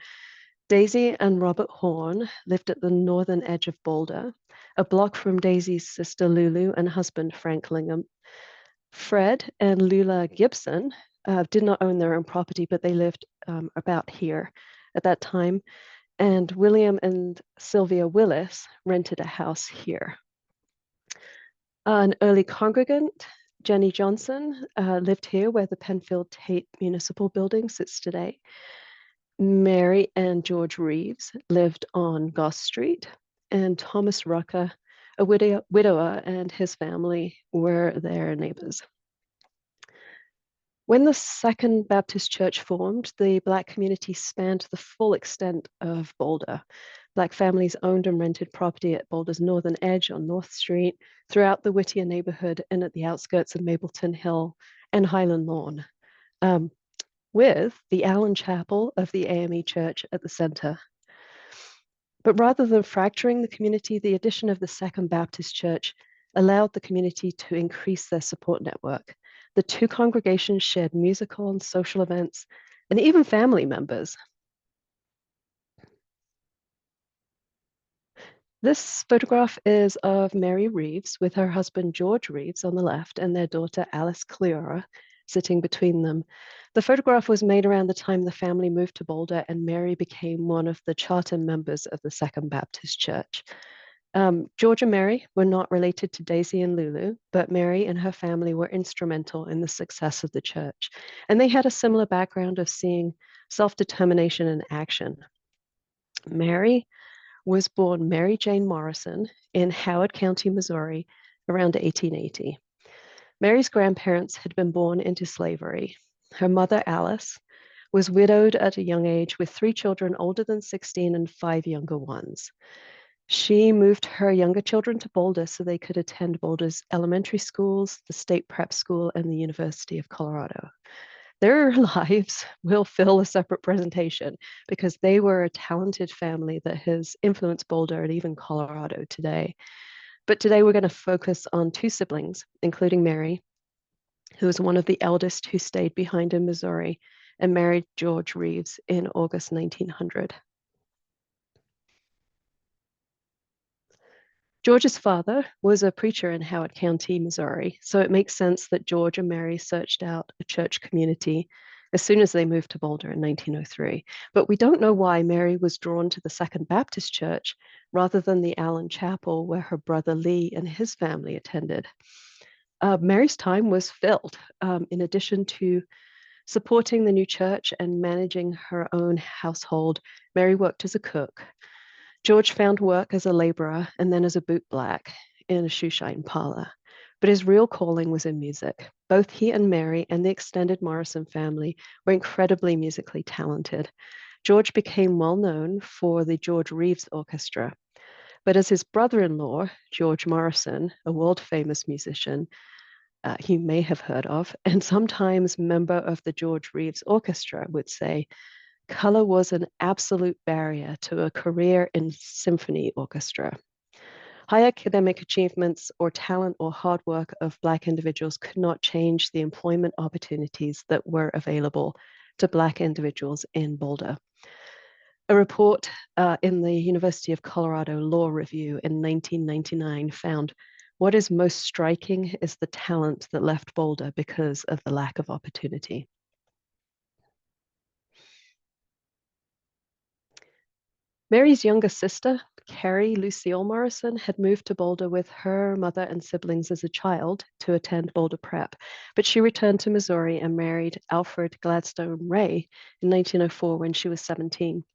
Daisy and Robert Horn lived at the northern edge of Boulder, a block from Daisy's sister Lulu and husband Frank Lingham. Fred and Lula Gibson did not own their own property, but they lived about here at that time. And William and Sylvia Willis rented a house here. An early congregant, Jenny Johnson, lived here where the Penfield Tate Municipal Building sits today. Mary and George Reeves lived on Goss Street, and Thomas Rucker, a widower, and his family were their neighbors. When the Second Baptist Church formed, the Black community spanned the full extent of Boulder. Black families owned and rented property at Boulder's northern edge on North Street, throughout the Whittier neighborhood, and at the outskirts of Mapleton Hill and Highland Lawn, with the Allen Chapel of the AME Church at the center. But rather than fracturing the community, the addition of the Second Baptist Church allowed the community to increase their support network. The 2 congregations shared musical and social events, and even family members. This photograph is of Mary Reeves with her husband George Reeves on the left and their daughter Alice Cleora sitting between them. The photograph was made around the time the family moved to Boulder, and Mary became one of the charter members of the Second Baptist Church. George and Mary were not related to Daisy and Lulu, but Mary and her family were instrumental in the success of the church. And they had a similar background of seeing self-determination in action. Mary was born Mary Jane Morrison in Howard County, Missouri, around 1880. Mary's grandparents had been born into slavery. Her mother, Alice, was widowed at a young age with 3 children older than 16 and 5 younger ones. She moved her younger children to Boulder so they could attend Boulder's elementary schools, the state prep school, and the University of Colorado. Their lives will fill a separate presentation because they were a talented family that has influenced Boulder and even Colorado today. But today we're going to focus on 2 siblings, including Mary, who was one of the eldest who stayed behind in Missouri and married George Reeves in August 1900. George's father was a preacher in Howard County, Missouri, so it makes sense that George and Mary searched out a church community as soon as they moved to Boulder in 1903. But we don't know why Mary was drawn to the Second Baptist Church rather than the Allen Chapel, where her brother Lee and his family attended. Mary's time was filled. In addition to supporting the new church and managing her own household, Mary worked as a cook. George found work as a laborer and then as a bootblack in a shoeshine parlor. But his real calling was in music. Both he and Mary and the extended Morrison family were incredibly musically talented. George became well known for the George Reeves Orchestra. But as his brother-in-law, George Morrison, a world-famous musician, he may have heard of, and sometimes member of the George Reeves Orchestra, would say, color was an absolute barrier to a career in symphony orchestra. High academic achievements or talent or hard work of Black individuals could not change the employment opportunities that were available to Black individuals in Boulder. A report in the University of Colorado Law Review in 1999 found what is most striking is the talent that left Boulder because of the lack of opportunity. Mary's younger sister, Carrie Lucille Morrison, had moved to Boulder with her mother and siblings as a child to attend Boulder Prep, but she returned to Missouri and married Alfred Gladstone Ray in 1904 when she was 17.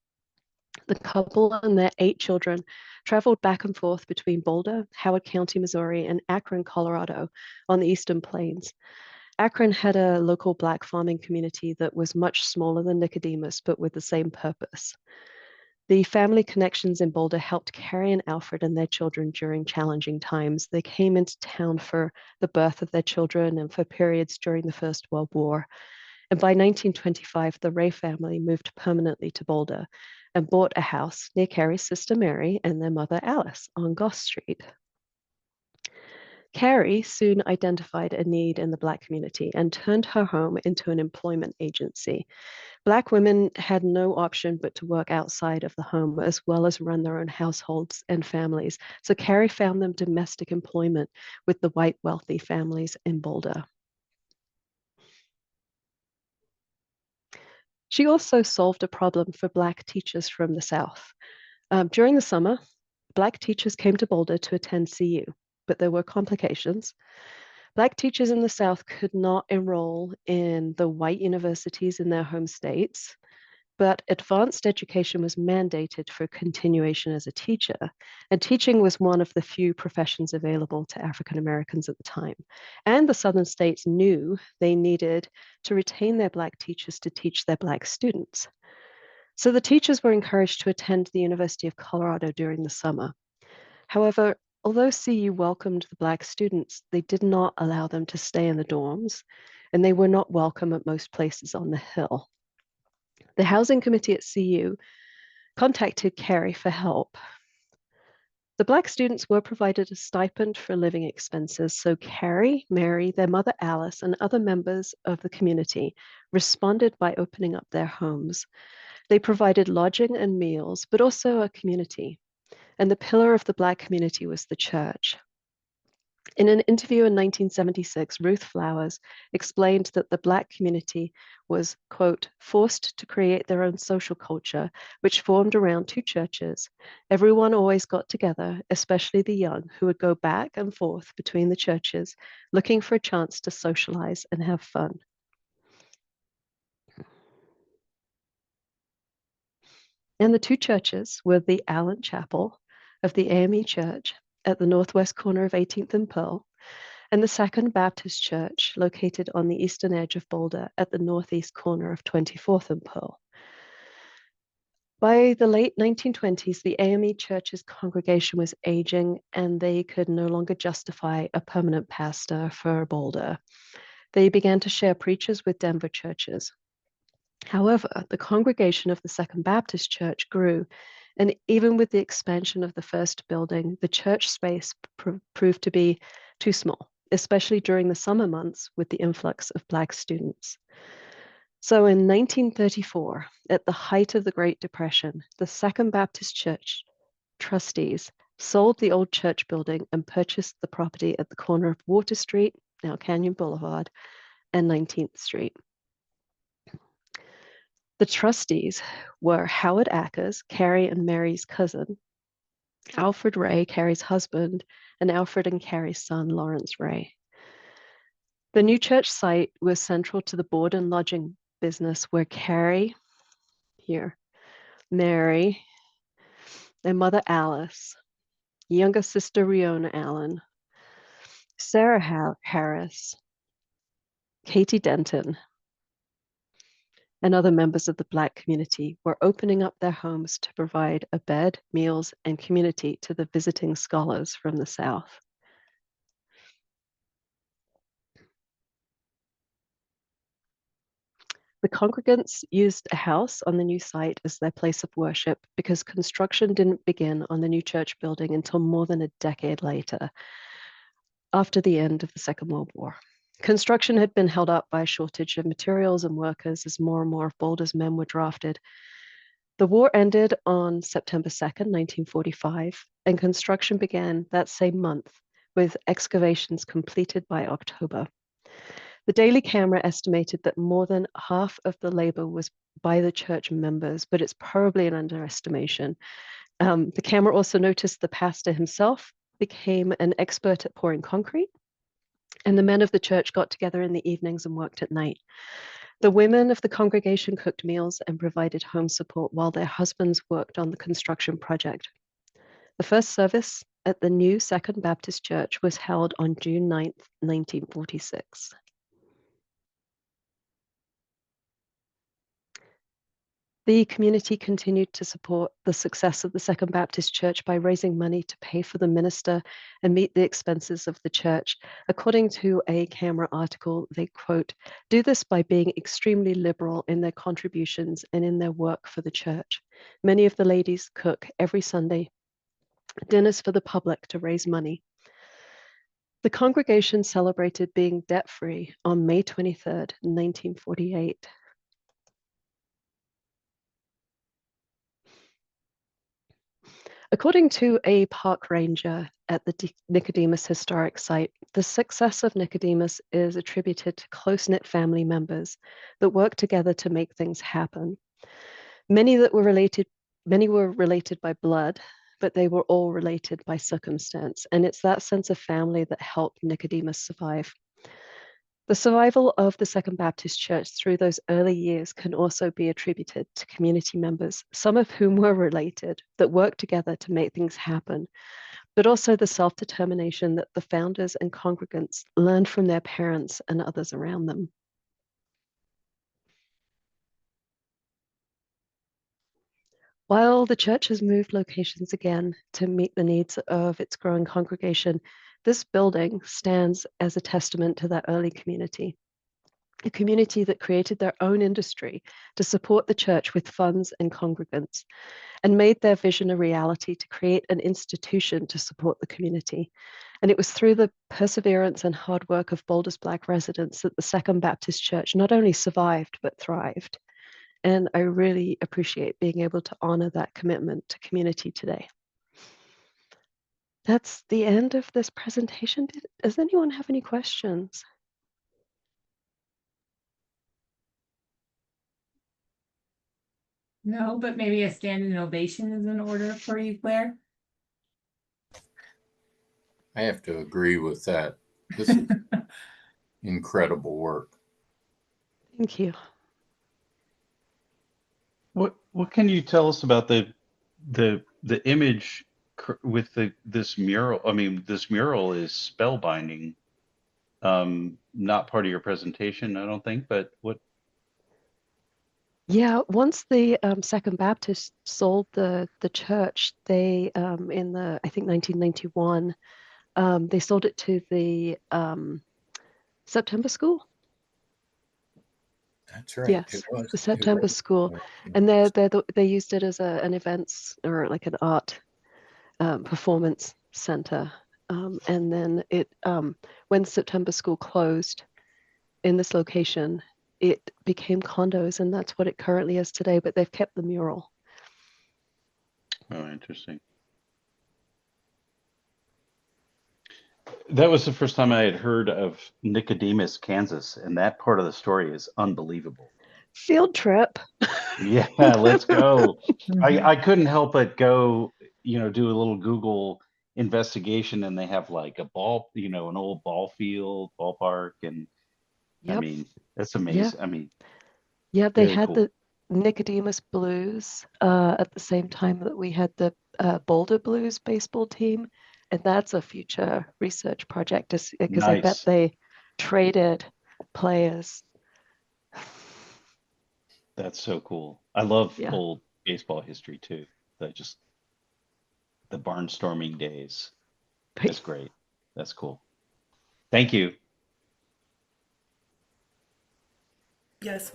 The couple and their 8 children traveled back and forth between Boulder, Howard County, Missouri, and Akron, Colorado, on the Eastern Plains. Akron had a local Black farming community that was much smaller than Nicodemus, but with the same purpose. The family connections in Boulder helped Carrie and Alfred and their children during challenging times. They came into town for the birth of their children and for periods during the First World War. And by 1925, the Ray family moved permanently to Boulder and bought a house near Carrie's sister Mary and their mother Alice on Goss Street. Carrie soon identified a need in the Black community and turned her home into an employment agency. Black women had no option but to work outside of the home as well as run their own households and families. So Carrie found them domestic employment with the white wealthy families in Boulder. She also solved a problem for Black teachers from the South. During the summer, Black teachers came to Boulder to attend CU, but there were complications. Black teachers in the South could not enroll in the white universities in their home states, but advanced education was mandated for continuation as a teacher, and teaching was one of the few professions available to African Americans at the time. And the Southern states knew they needed to retain their Black teachers to teach their Black students. So the teachers were encouraged to attend the University of Colorado during the summer. However, although CU welcomed the Black students, they did not allow them to stay in the dorms, and they were not welcome at most places on the Hill. The housing committee at CU contacted Carrie for help. The Black students were provided a stipend for living expenses, so Carrie, Mary, their mother Alice, and other members of the community responded by opening up their homes. They provided lodging and meals, but also a community. And the pillar of the Black community was the church. In an interview in 1976, Ruth Flowers explained that the Black community was, quote, forced to create their own social culture, which formed around 2 churches. Everyone always got together, especially the young, who would go back and forth between the churches, looking for a chance to socialize and have fun. And the 2 churches were the Allen Chapel of the AME Church at the northwest corner of 18th and Pearl, and the Second Baptist Church located on the eastern edge of Boulder at the northeast corner of 24th and Pearl. By the late 1920s, the AME Church's congregation was aging and they could no longer justify a permanent pastor for Boulder. They began to share preachers with Denver churches. However, the congregation of the Second Baptist Church grew, and even with the expansion of the first building, the church space proved to be too small, especially during the summer months with the influx of Black students. So in 1934, at the height of the Great Depression, the Second Baptist Church trustees sold the old church building and purchased the property at the corner of Water Street, now Canyon Boulevard, and 19th Street. The trustees were Howard Ackers, Carrie and Mary's cousin, Alfred Ray, Carrie's husband, and Alfred and Carrie's son, Lawrence Ray. The new church site was central to the board and lodging business where Carrie, here, Mary, their mother Alice, younger sister Riona Allen, Sarah Harris, Katie Denton, and other members of the Black community were opening up their homes to provide a bed, meals, and community to the visiting scholars from the South. The congregants used a house on the new site as their place of worship because construction didn't begin on the new church building until more than a decade later, after the end of the Second World War. Construction had been held up by a shortage of materials and workers as more and more of Boulder's men were drafted. The war ended on September 2nd, 1945, and construction began that same month, with excavations completed by October. The Daily Camera estimated that more than half of the labor was by the church members, but it's probably an underestimation. The camera also noticed the pastor himself became an expert at pouring concrete, and the men of the church got together in the evenings and worked at night. The women of the congregation cooked meals and provided home support while their husbands worked on the construction project. The first service at the new Second Baptist Church was held on June 9th, 1946. The community continued to support the success of the Second Baptist Church by raising money to pay for the minister and meet the expenses of the church. According to a Camera article, they quote, "Do this by being extremely liberal in their contributions and in their work for the church. Many of the ladies cook every Sunday dinners for the public to raise money." The congregation celebrated being debt-free on May 23rd, 1948. According to a park ranger at the Nicodemus Historic Site, the success of Nicodemus is attributed to close-knit family members that work together to make things happen. Many were related by blood, but they were all related by circumstance, and it's that sense of family that helped Nicodemus survive. The survival of the Second Baptist Church through those early years can also be attributed to community members, some of whom were related, that worked together to make things happen, but also the self-determination that the founders and congregants learned from their parents and others around them. While the church has moved locations again to meet the needs of its growing congregation, this building stands as a testament to that early community, a community that created their own industry to support the church with funds and congregants, and made their vision a reality to create an institution to support the community. And it was through the perseverance and hard work of Boulder's Black residents that the Second Baptist Church not only survived, but thrived. And I really appreciate being able to honor that commitment to community today. That's the end of this presentation. Does anyone have any questions? No, but maybe a standing ovation is in order for you, Claire. I have to agree with that. This is incredible work. Thank you. What can you tell us about the image with this mural? I mean, this mural is spellbinding. Not part of your presentation, I don't think, but what? Yeah, once the Second Baptist sold the church, they in the I think 1991, they sold it to the September School. That's right. Yes, the September School, and they used it as an events or like an art performance center. And then when September School closed in this location, it became condos, and that's what it currently is today. But they've kept the mural. Oh, interesting. That was the first time I had heard of Nicodemus, Kansas, and that part of the story is unbelievable. Field trip. Yeah, let's go. I couldn't help but go, do a little Google investigation, and they have like a ball, an old ball field, ballpark, and Yep. I mean, that's amazing. Yeah. I mean, Yeah, they very had cool. the Nicodemus Blues at the same time that we had the Boulder Blues baseball team. And that's a future research project because I bet Nice. they traded players. That's so cool. I love Yeah. old baseball history too. The barnstorming days. That's great. That's cool. Thank you. Yes,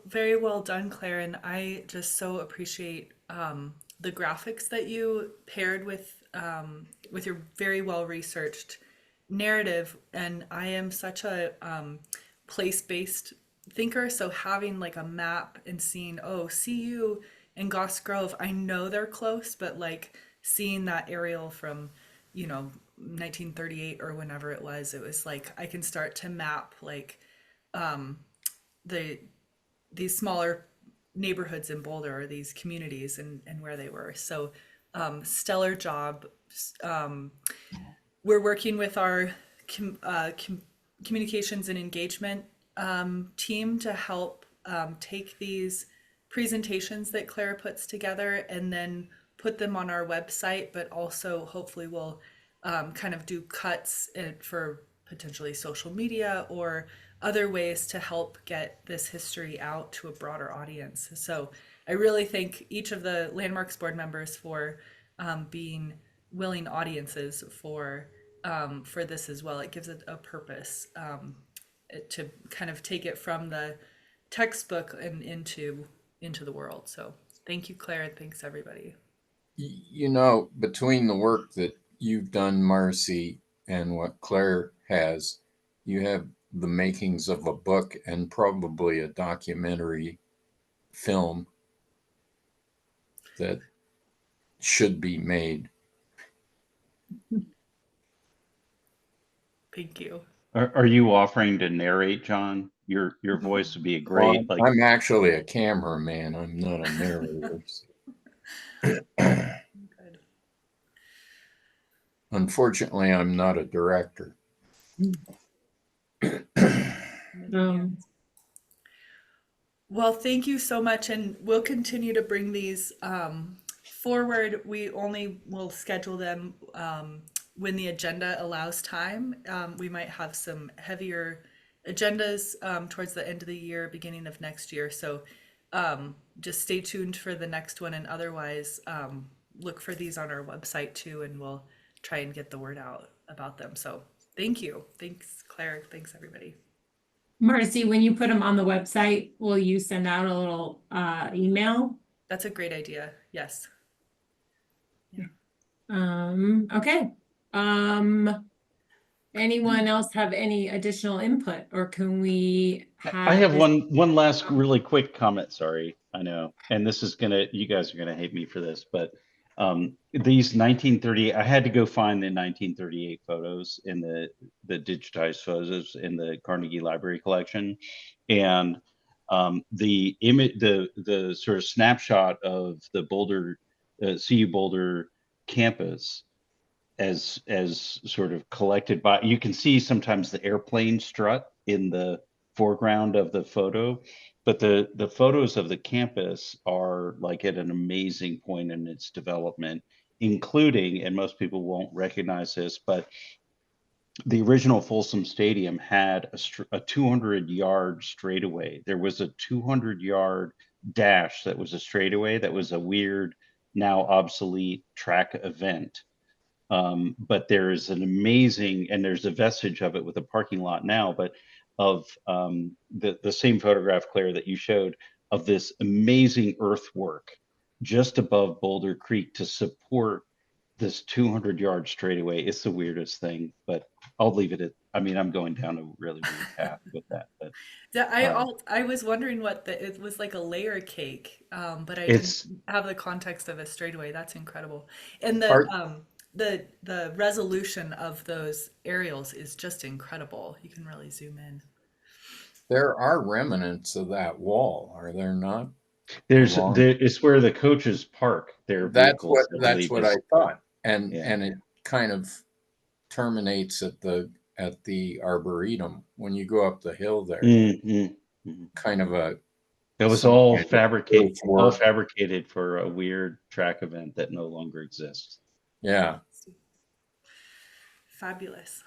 very well done, Claire. And I just so appreciate the graphics that you paired with your very well researched narrative, and I am such a place-based thinker, so having like a map and seeing, oh, CU and Goss Grove, I know they're close, but like seeing that aerial from, 1938 or whenever it was like I can start to map like the these smaller neighborhoods in Boulder, or these communities, and where they were. So stellar job. We're working with our communications and engagement team to help take these presentations that Claire puts together and then put them on our website, but also hopefully we'll kind of do cuts for potentially social media or other ways to help get this history out to a broader audience. So I really thank each of the Landmarks board members for being willing audiences for this as well. It gives it a purpose to kind of take it from the textbook and into the world. So thank you, Claire, and thanks everybody. Between the work that you've done, Marcy, and what Claire has, you have the makings of a book and probably a documentary film that should be made. Thank you. Are you offering to narrate, John? Your voice would be a great. Well, I'm actually a cameraman. I'm not a narrator. Unfortunately, I'm not a director. Well, thank you so much, and we'll continue to bring these forward. We only will schedule them when the agenda allows time. We might have some heavier agendas towards the end of the year, beginning of next year. So just stay tuned for the next one, and otherwise look for these on our website too, and we'll try and get the word out about them. So thank you. Thanks, Claire. Thanks, everybody. Marcy, when you put them on the website, will you send out a little email? That's a great idea. Yes. Yeah. Okay. Anyone else have any additional input, or can we I have one last really quick comment. Sorry, I know, and this is you guys are gonna hate me for this, but these 1930, I had to go find the 1938 photos in the digitized photos in the Carnegie Library collection, and the image, the sort of snapshot of the Boulder, CU Boulder campus as sort of collected by, you can see sometimes the airplane strut in the foreground of the photo, but the photos of the campus are like at an amazing point in its development, including, and most people won't recognize this, but the original Folsom Stadium had a 200-yard straightaway. There was a 200-yard dash that was a straightaway that was a weird, now obsolete track event. But there is an amazing, and there's a vestige of it with a parking lot now, but of the same photograph, Claire, that you showed, of this amazing earthwork just above Boulder Creek to support this 200-yard straightaway. It's the weirdest thing, but I'll leave it at, I mean, I'm going down a really weird path with that. But I was wondering what it was, like a layer cake, but I didn't have the context of a straightaway. That's incredible. And the resolution of those aerials is just incredible. You can really zoom in. There are remnants of that wall, are there not? It's where the coaches park their vehicles. That's what I thought. And it kind of terminates at the Arboretum when you go up the hill there. Kind of a. It was all fabricated for a weird track event that no longer exists. Yeah. Fabulous.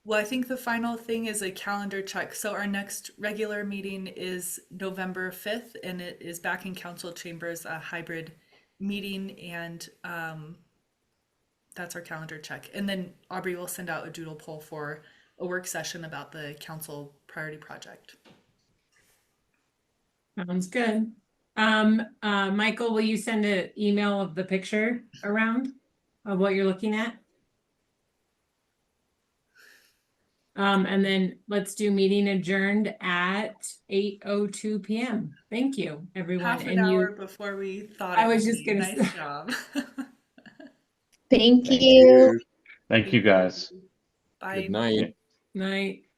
Well, I think the final thing is a calendar check. So our next regular meeting is November 5th, and it is back in council chambers, a hybrid meeting, and that's our calendar check. And then Aubrey will send out a doodle poll for a work session about the council priority project. Sounds good. Michael, will you send an email of the picture around of what you're looking at? And then let's do meeting adjourned at 8:02 p.m. Thank you, everyone. Half an And hour you, before we thought I it was would just be. gonna Nice say. job. Thank Thank you. you. Thank you, guys. Bye. Good night. Night.